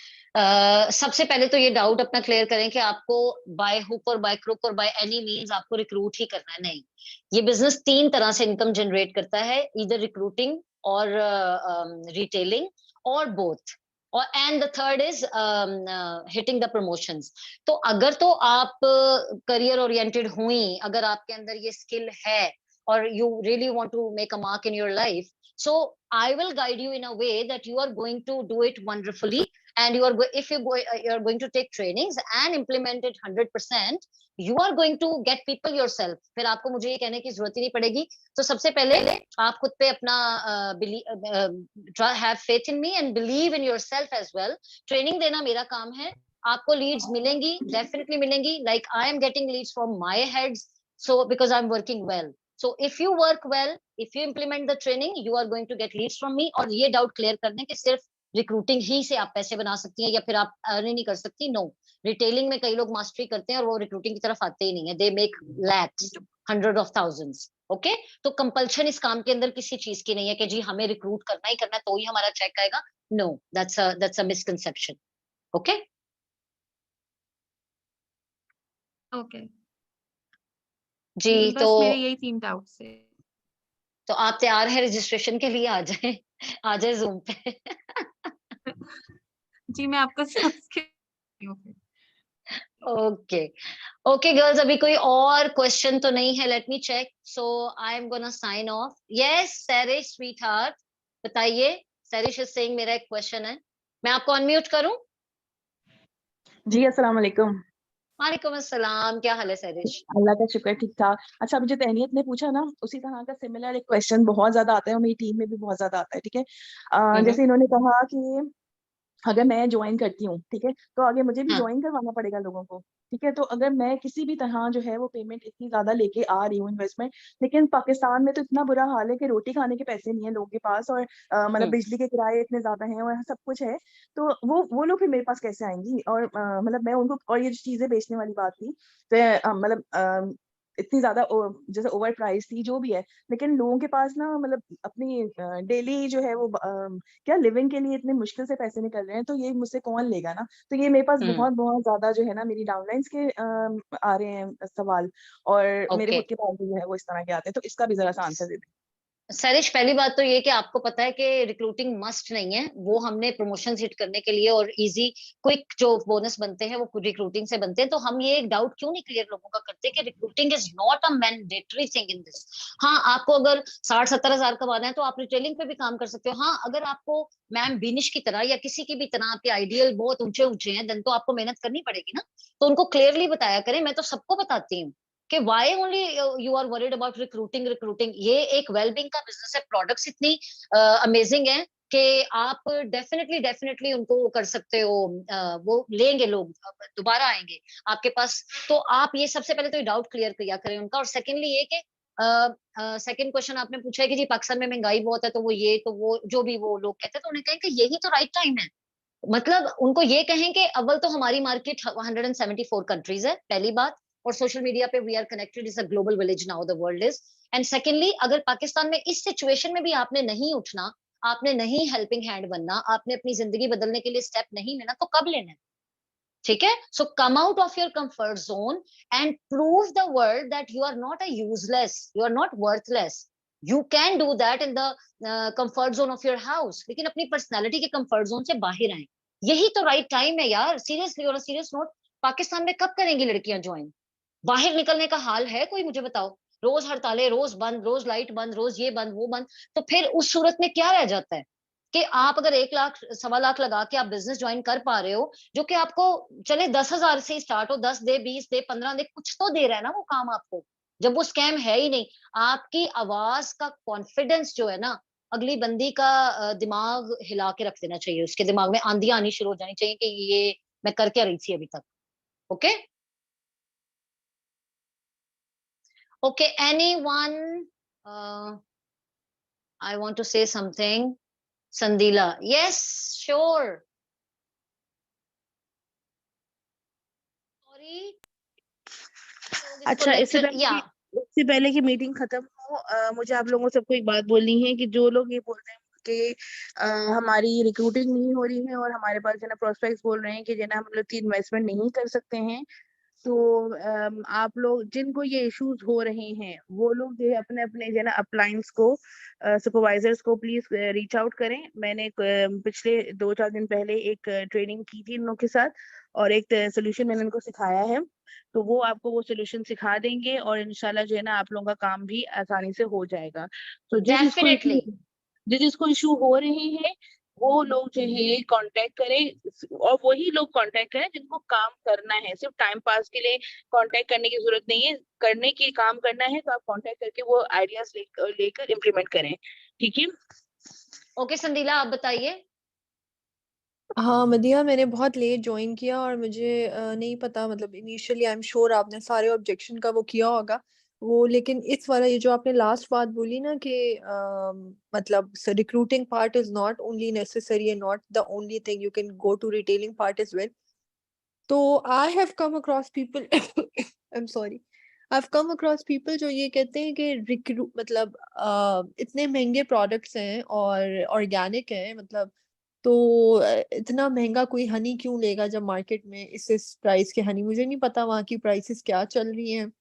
सबसे पहले तो ये डाउट अपना क्लियर करें कि आपको बाय हुक और बाय क्रुक और बाय एनी मींस आपको रिक्रूट ही करना है, नहीं। ये बिजनेस तीन तरह से इनकम जनरेट करता है, इधर रिक्रूटिंग और रिटेलिंग और बोथ, और and the third is hitting the promotions. तो अगर तो आप करियर ओरिएंटेड हुई, अगर आपके अंदर ये स्किल है और you really want to make a mark in your life, so I will guide you in a way that you are going to do it wonderfully, and you are if you're going to take trainings and implement it 100%, you are going to get people yourself, फिर आपको मुझे ये कहने की जरूरत ही नहीं पड़ेगी। तो सबसे पहले आप खुद पे अपना have faith in me and believe in yourself as well। Training देना मेरा काम है, आपको लीड्स मिलेंगी, डेफिनेटली मिलेंगी, like I am getting leads from my heads, so because I'm working well। So if you work well, if you implement the training, you are going to get leads from me। और ये doubt clear कर दें कि सिर्फ recruiting ही से आप पैसे बना सकती हैं या फिर आप अर्न ही नहीं कर सकती, नो। रिटेलिंग में कई लोग मास्टरी करते हैं और वो रिक्रूटिंग की तरफ आते ही नहीं है, they make lakhs, hundred of thousands. Okay, तो कंपल्शन इस काम के अंदर किसी चीज की नहीं है कि जी हमें रिक्रूट करना ही करना है तो ही हमारा चेक आएगा, no, that's a misconception. Okay okay जी। तो बस मेरे यही 3 डाउट्स है। आप तैयार हैं रजिस्ट्रेशन के लिए? आ जाए, आ जाए जूम पे। जी मैं आपको समझ के हूँ फिर। ओके। ओके गर्ल्स, अभी कोई और क्वेश्चन तो नहीं है, let me check. So I am gonna sign off. Yes Sarish sweetheart, बताइए। सैरिश इज सेइंग मेरा एक क्वेश्चन है, मैं आपको अनम्यूट करूं? जी अस्सलाम वालेकुम। वालेकुम अस्सलाम, क्या हाल है सैरिश? अल्लाह का शुक्र, ठीक ठाक। अच्छा, अभी जो तहनीत ने पूछा ना, उसी तरह का सिमिलर एक क्वेश्चन बहुत ज्यादा आता है और मेरी टीम में भी बहुत ज्यादा आता है। ठीक है, हम्म। जैसे इन्होंने कहा कि अगर मैं ज्वाइन करती हूँ, ठीक है, तो आगे मुझे भी हाँ। ज्वाइन करवाना पड़ेगा लोगों को। ठीक है, तो अगर मैं किसी भी तरह जो है वो पेमेंट इतनी ज्यादा लेके आ रही हूँ इन्वेस्टमेंट, लेकिन पाकिस्तान में तो इतना बुरा हाल है कि रोटी खाने के पैसे नहीं है लोगों के पास, और मतलब हम्म। बिजली के किराए इतने ज्यादा हैं और सब कुछ है, तो वो लोग फिर मेरे पास कैसे आएंगी? और मतलब मैं उनको, और ये जो चीजें बेचने वाली बात थी, तो मतलब इतनी ज्यादा जैसे ओवर प्राइस थी जो भी है, लेकिन लोगों के पास ना मतलब अपनी डेली जो है वो क्या लिविंग के लिए इतने मुश्किल से पैसे निकल रहे हैं, तो ये मुझसे कौन लेगा ना? तो ये मेरे पास हम्म। बहुत बहुत ज्यादा जो है ना मेरी डाउनलाइंस के आ रहे हैं सवाल, और मेरे ओके खुद के पास जो है वो इस तरह के आते हैं, तो इसका भी जरा सा आंसर दे दें। सरिश, पहली बात तो ये कि आपको पता है कि रिक्रूटिंग मस्ट नहीं है, वो हमने प्रमोशन हिट करने के लिए और इजी क्विक जो बोनस बनते हैं वो रिक्रूटिंग से बनते हैं। तो हम ये एक डाउट क्यों नहीं क्लियर लोगों का करते कि recruiting is not a mandatory thing in this. हाँ, आपको अगर 60-70 हजार कमाना है तो आप रिटेलिंग पे भी काम कर सकते हो। हाँ, अगर आपको मैम बिनिश की तरह या किसी की भी तरह आपके आइडियल बहुत ऊंचे ऊंचे हैं, देन तो आपको मेहनत करनी पड़ेगी ना। तो उनको क्लियरली बताया करें, मैं तो सबको बताती हूँ कि why only you are worried about recruiting. ये एक वेलबींग का बिजनेस है, प्रोडक्ट्स इतनी अमेजिंग है कि आप डेफिनेटली उनको कर सकते हो, वो लेंगे लोग, दोबारा आएंगे आपके पास। तो आप ये सबसे पहले तो ये डाउट क्लियर किया करें उनका। और सेकेंडली ये कि सेकंड क्वेश्चन आपने पूछा है कि जी पाकिस्तान में महंगाई बहुत है, तो वो ये तो वो जो भी वो लोग कहते हैं, तो उन्हें कहें कि यही तो राइट टाइम है। मतलब उनको ये कहें कि अव्वल तो हमारी मार्केट 174 कंट्रीज है, पहली बात। और सोशल मीडिया पे we are connected, is a global village now the world is. And secondly, अगर पाकिस्तान में इस सिचुएशन में भी आपने नहीं उठना, आपने नहीं हेल्पिंग हैंड बनना, आपने अपनी जिंदगी बदलने के लिए स्टेप नहीं लेना, तो कब लेना है? ठीक है। So come out of your comfort zone and prove the world that you are not a useless, you are not worthless. You can do that in the comfort zone of your house, लेकिन अपनी personality के comfort zone से बाहर आए। यही तो right time है यार। सीरियसली, और सीरियस नोट, पाकिस्तान में कब करेंगी लड़कियां ज्वाइन? बाहर निकलने का हाल है कोई? मुझे बताओ। रोज हड़तालें, रोज बंद, रोज लाइट बंद, रोज ये बंद वो बंद। तो फिर उस सूरत में क्या रह जाता है कि आप अगर 1 लाख 1.25 लाख लगा के आप बिजनेस ज्वाइन कर पा रहे हो, जो कि आपको चले 10,000 से स्टार्ट हो, 10 दे, 20 दे, 15 दे, कुछ तो दे रहा है ना वो काम आपको, जब वो स्कैम है ही नहीं। आपकी आवाज का कॉन्फिडेंस जो है ना, अगली बंदी का दिमाग हिला के रख देना चाहिए। उसके दिमाग में आंधियां आनी शुरू हो जानी चाहिए कि ये मैं कर क्या रही थी अभी तक। Okay okay, anyone? I want to say something. Sandila, yes, sure. Sorry, अच्छा, या इससे पहले कि मीटिंग खत्म हो, मुझे आप लोगों सबको एक बात बोलनी है कि जो लोग ये बोल रहे हैं कि हमारी रिक्रूटिंग नहीं हो रही है और हमारे पास जो ना प्रोस्पेक्ट्स बोल रहे हैं कि जो ना हम लोग की इन्वेस्टमेंट नहीं कर सकते हैं, तो आप लोग जिनको ये इश्यूज हो रहे हैं वो लोग जो है अपने अपने जो ना अपलाइंस को सुपरवाइजर्स को प्लीज रीच आउट करें। मैंने पिछले 2-4 दिन पहले एक ट्रेनिंग की थी इन लोग के साथ, और एक सोल्यूशन मैंने उनको सिखाया है, तो वो आपको वो सोल्यूशन सिखा देंगे और इंशाल्लाह जो है ना आप लोगों का काम भी आसानी से हो जाएगा। तो डेफिनेटली। जिसको इशू हो रहे हैं वो लोग जो है कांटेक्ट करें, और वही लोग कांटेक्ट करें जिनको काम करना है। सिर्फ टाइम पास के लिए कांटेक्ट करने की जरूरत नहीं है, करने की काम करना है तो आप कांटेक्ट करके वो आइडियाज लेकर इम्प्लीमेंट करें। ठीक है। ओके संदीला, आप बताइए। हाँ, मदिया, मैंने बहुत लेट जॉइन किया और मुझे नहीं पता, मतलब इनिशियली आई एम श्योर आपने सारे ऑब्जेक्शन का वो किया होगा वो, लेकिन इस वाला ये जो आपने लास्ट बात बोली ना कि मतलब recruiting part is not only necessary and not the only thing, you can go to retailing part is well. तो I have come across people I am sorry, I have come across people जो ये कहते हैं कि मतलब इतने महंगे products हैं और ऑर्गेनिक हैं, मतलब तो इतना महंगा कोई हनी क्यों लेगा जब मार्केट में इस प्राइस के हनी, मुझे नहीं पता वहाँ की प्राइसेस क्या चल रही हैं,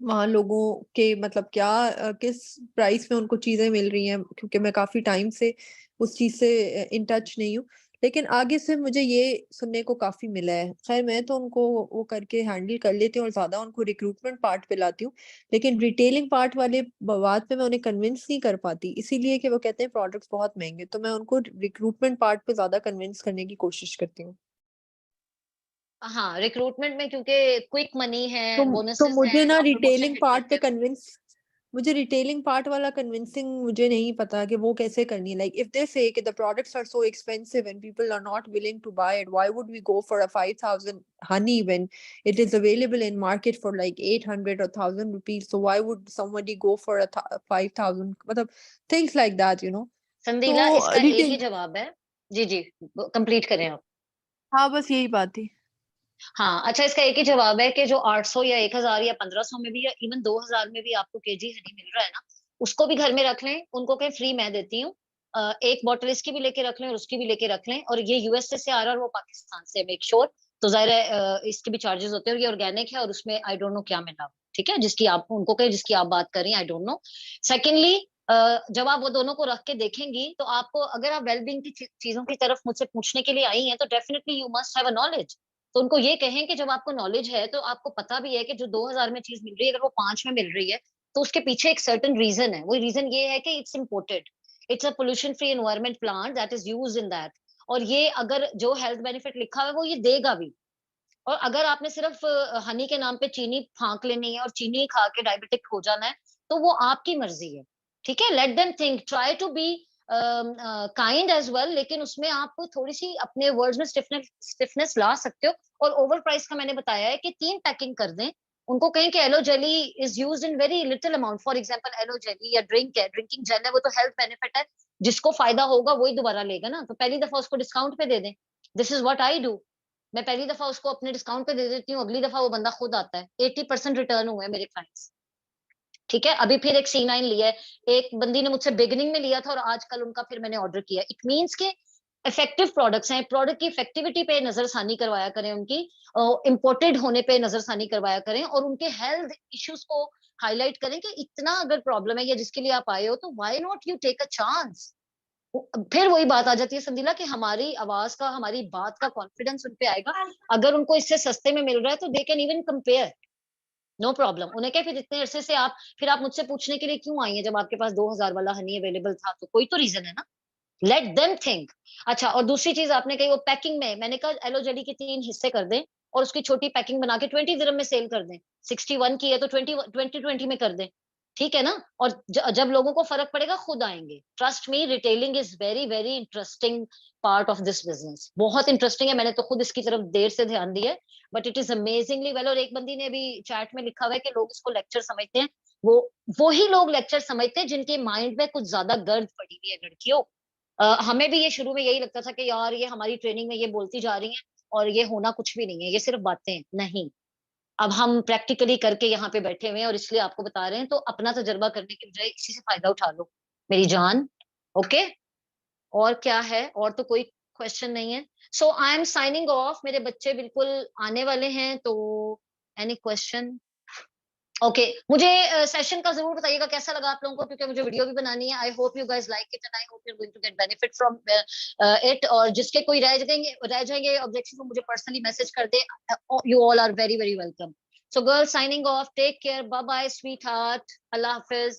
वहाँ लोगों के मतलब क्या किस प्राइस में उनको चीजें मिल रही हैं, क्योंकि मैं काफी टाइम से उस चीज से इन टच नहीं हूँ। लेकिन आगे से मुझे ये सुनने को काफी मिला है। खैर मैं तो उनको वो करके हैंडल कर लेती हूँ और ज्यादा उनको रिक्रूटमेंट पार्ट पे लाती हूँ, लेकिन रिटेलिंग पार्ट वाले बात पे मैं उन्हें कन्विंस नहीं कर पाती, इसीलिए कि वो कहते हैं प्रोडक्ट्स बहुत महंगे, तो मैं उनको रिक्रूटमेंट पार्ट पे ज्यादा कन्विंस करने की कोशिश करती हूँ। हाँ, रिक्रूटमेंट में क्योंकि क्विक मनी है, तो बोनसेस मुझे हैं, ना आप प्रमोशन रिटेलिंग हिट पार्ट करते पे हो। कन्विंस मुझे रिटेलिंग पार्ट वाला कन्विंसिंग मुझे नहीं पता कि वो कैसे करनी है। लाइक इफ दे से कि the products are so expensive and people are not willing to buy it, why would we go for a 5,000 honey when it is available in market for like 800 or 1,000 rupees, so why would somebody go for a 5,000, मतलब things like that, you know। तो संदीला, इसका एक ही retail, जवाब है। जी जी, complete करें आप। हाँ बस यही बात थी। हाँ, अच्छा, इसका एक ही जवाब है कि जो 800 या 1,000 या 1,500 में भी या इवन 2,000 में भी आपको केजी हनी मिल रहा है ना, उसको भी घर में रख लें। उनको कहीं फ्री मैं देती हूँ, एक बॉटल इसकी भी लेके रख लें और उसकी भी लेके रख लें। और ये यूएसए से आ रहा है और वो पाकिस्तान से, मेक श्योर। तो जाहिर है इसके भी चार्जेस होते हैं और ये ऑर्गेनिक है और उसमें आई डोंट नो क्या मिला। ठीक है, जिसकी आप उनको कहें, जिसकी आप बात कर रही हैं, आई डोंट नो। सेकेंडली, जब आप वो दोनों को रख के देखेंगी तो आपको, अगर आप वेलबींग की चीजों की तरफ मुझसे पूछने के लिए आई हैं, तो definitely you must have a knowledge. तो उनको ये कहें कि जब आपको नॉलेज है तो आपको पता भी है कि जो 2,000 में चीज मिल रही है, अगर वो 5 में मिल रही है, तो उसके पीछे एक सर्टन रीजन है। वो रीजन ये है कि it's imported, it's a pollution free environment plant that is used in that. और ये अगर जो हेल्थ बेनिफिट लिखा हुआ है वो ये देगा भी। और अगर आपने सिर्फ हनी के नाम पे चीनी फांक लेनी है और चीनी खा के डायबिटिक हो जाना है, तो वो आपकी मर्जी है, ठीक है। Let them think, try to be kind as well, लेकिन उसमें आप थोड़ी सी अपने वर्ड्स में स्टिफनेस ला सकते हो। और ओवर प्राइस का मैंने बताया है कि 3 पैकिंग कर दें, उनको कहें कि aloe jelly is used in very little amount. For example aloe jelly या ड्रिंक है, ड्रिंकिंग जेल है, वो तो हेल्थ बेनिफिट है, जिसको फायदा होगा वही दोबारा लेगा ना, तो पहली दफा उसको डिस्काउंट पे दे दें। This is what I do. मैं पहली दफा उसको अपने डिस्काउंट पे दे देती हूँ, अगली दफा वो बंदा खुद आता है। 80% रिटर्न हुए मेरे क्लाइंट्स, ठीक है। अभी फिर एक C9 लिया है, एक बंदी ने मुझसे बिगिनिंग में लिया था और आजकल उनका फिर मैंने ऑर्डर किया। इट मींस के इफेक्टिव प्रोडक्ट्स हैं, प्रोडक्ट की इफेक्टिविटी पे नजरसानी करवाया करें, उनकी इम्पोर्टेड होने पे नजरसानी करवाया करें, और उनके हेल्थ इश्यूज को हाईलाइट करें कि इतना अगर प्रॉब्लम है या जिसके लिए आप आए हो, तो why not you take a chance. फिर वही बात आ जाती है संदीला कि हमारी आवाज का, हमारी बात का कॉन्फिडेंस उन पे आएगा। अगर उनको इससे सस्ते में मिल रहा है तो they can even compare, no problem. उन्हें क्या, फिर इतने अरसे से आप, फिर आप मुझसे पूछने के लिए क्यों आई हैं जब आपके पास 2000 वाला हनी अवेलेबल था, तो कोई तो रीजन है ना। Late them think. अच्छा, और दूसरी चीज आपने कही वो पैकिंग में, मैंने कहा एलो जेली के 3 हिस्से कर दें और उसकी छोटी पैकिंग बना के 20 दिरहम में सेल कर दें। 61 की है तो 20 में कर दें, ठीक है ना। और जब लोगों को फर्क पड़ेगा खुद आएंगे। Trust me, retailing is very very interesting part of this business, बहुत इंटरेस्टिंग है। मैंने तो खुद इसकी तरफ देर से ध्यान दिया है, but it is amazingly well. और एक बंदी ने अभी चैट में लिखा हुआ है कि लोग इसको लेक्चर समझते हैं। वो ही लोग लेक्चर समझते हैं जिनके माइंड में कुछ ज्यादा गर्द पड़ी हुई है लड़कियों। हमें भी ये शुरू में यही लगता था कि यार ये हमारी ट्रेनिंग में ये बोलती जा रही हैं और ये होना कुछ भी नहीं है, ये सिर्फ बातें हैं। नहीं, अब हम प्रैक्टिकली करके यहाँ पे बैठे हुए हैं और इसलिए आपको बता रहे हैं, तो अपना तजर्बा करने की बजाय इसी से फायदा उठा लो मेरी जान। ओके, और क्या है, और तो कोई क्वेश्चन नहीं है। सो आई एम साइनिंग ऑफ, मेरे बच्चे बिल्कुल आने वाले हैं, तो एनी क्वेश्चन? ओके, मुझे सेशन का जरूर बताइएगा कैसा लगा आप लोगों को, क्योंकि मुझे वीडियो भी बनानी है। I hope you guys like it and I hope you are going to get benefit from it. और जिसके कोई रह जाएंगे ऑब्जेक्शन, वो मुझे पर्सनली मैसेज कर दे। You all are very very welcome. So girls, signing off, take care, bye bye sweet heart, अल्लाह हाफिज।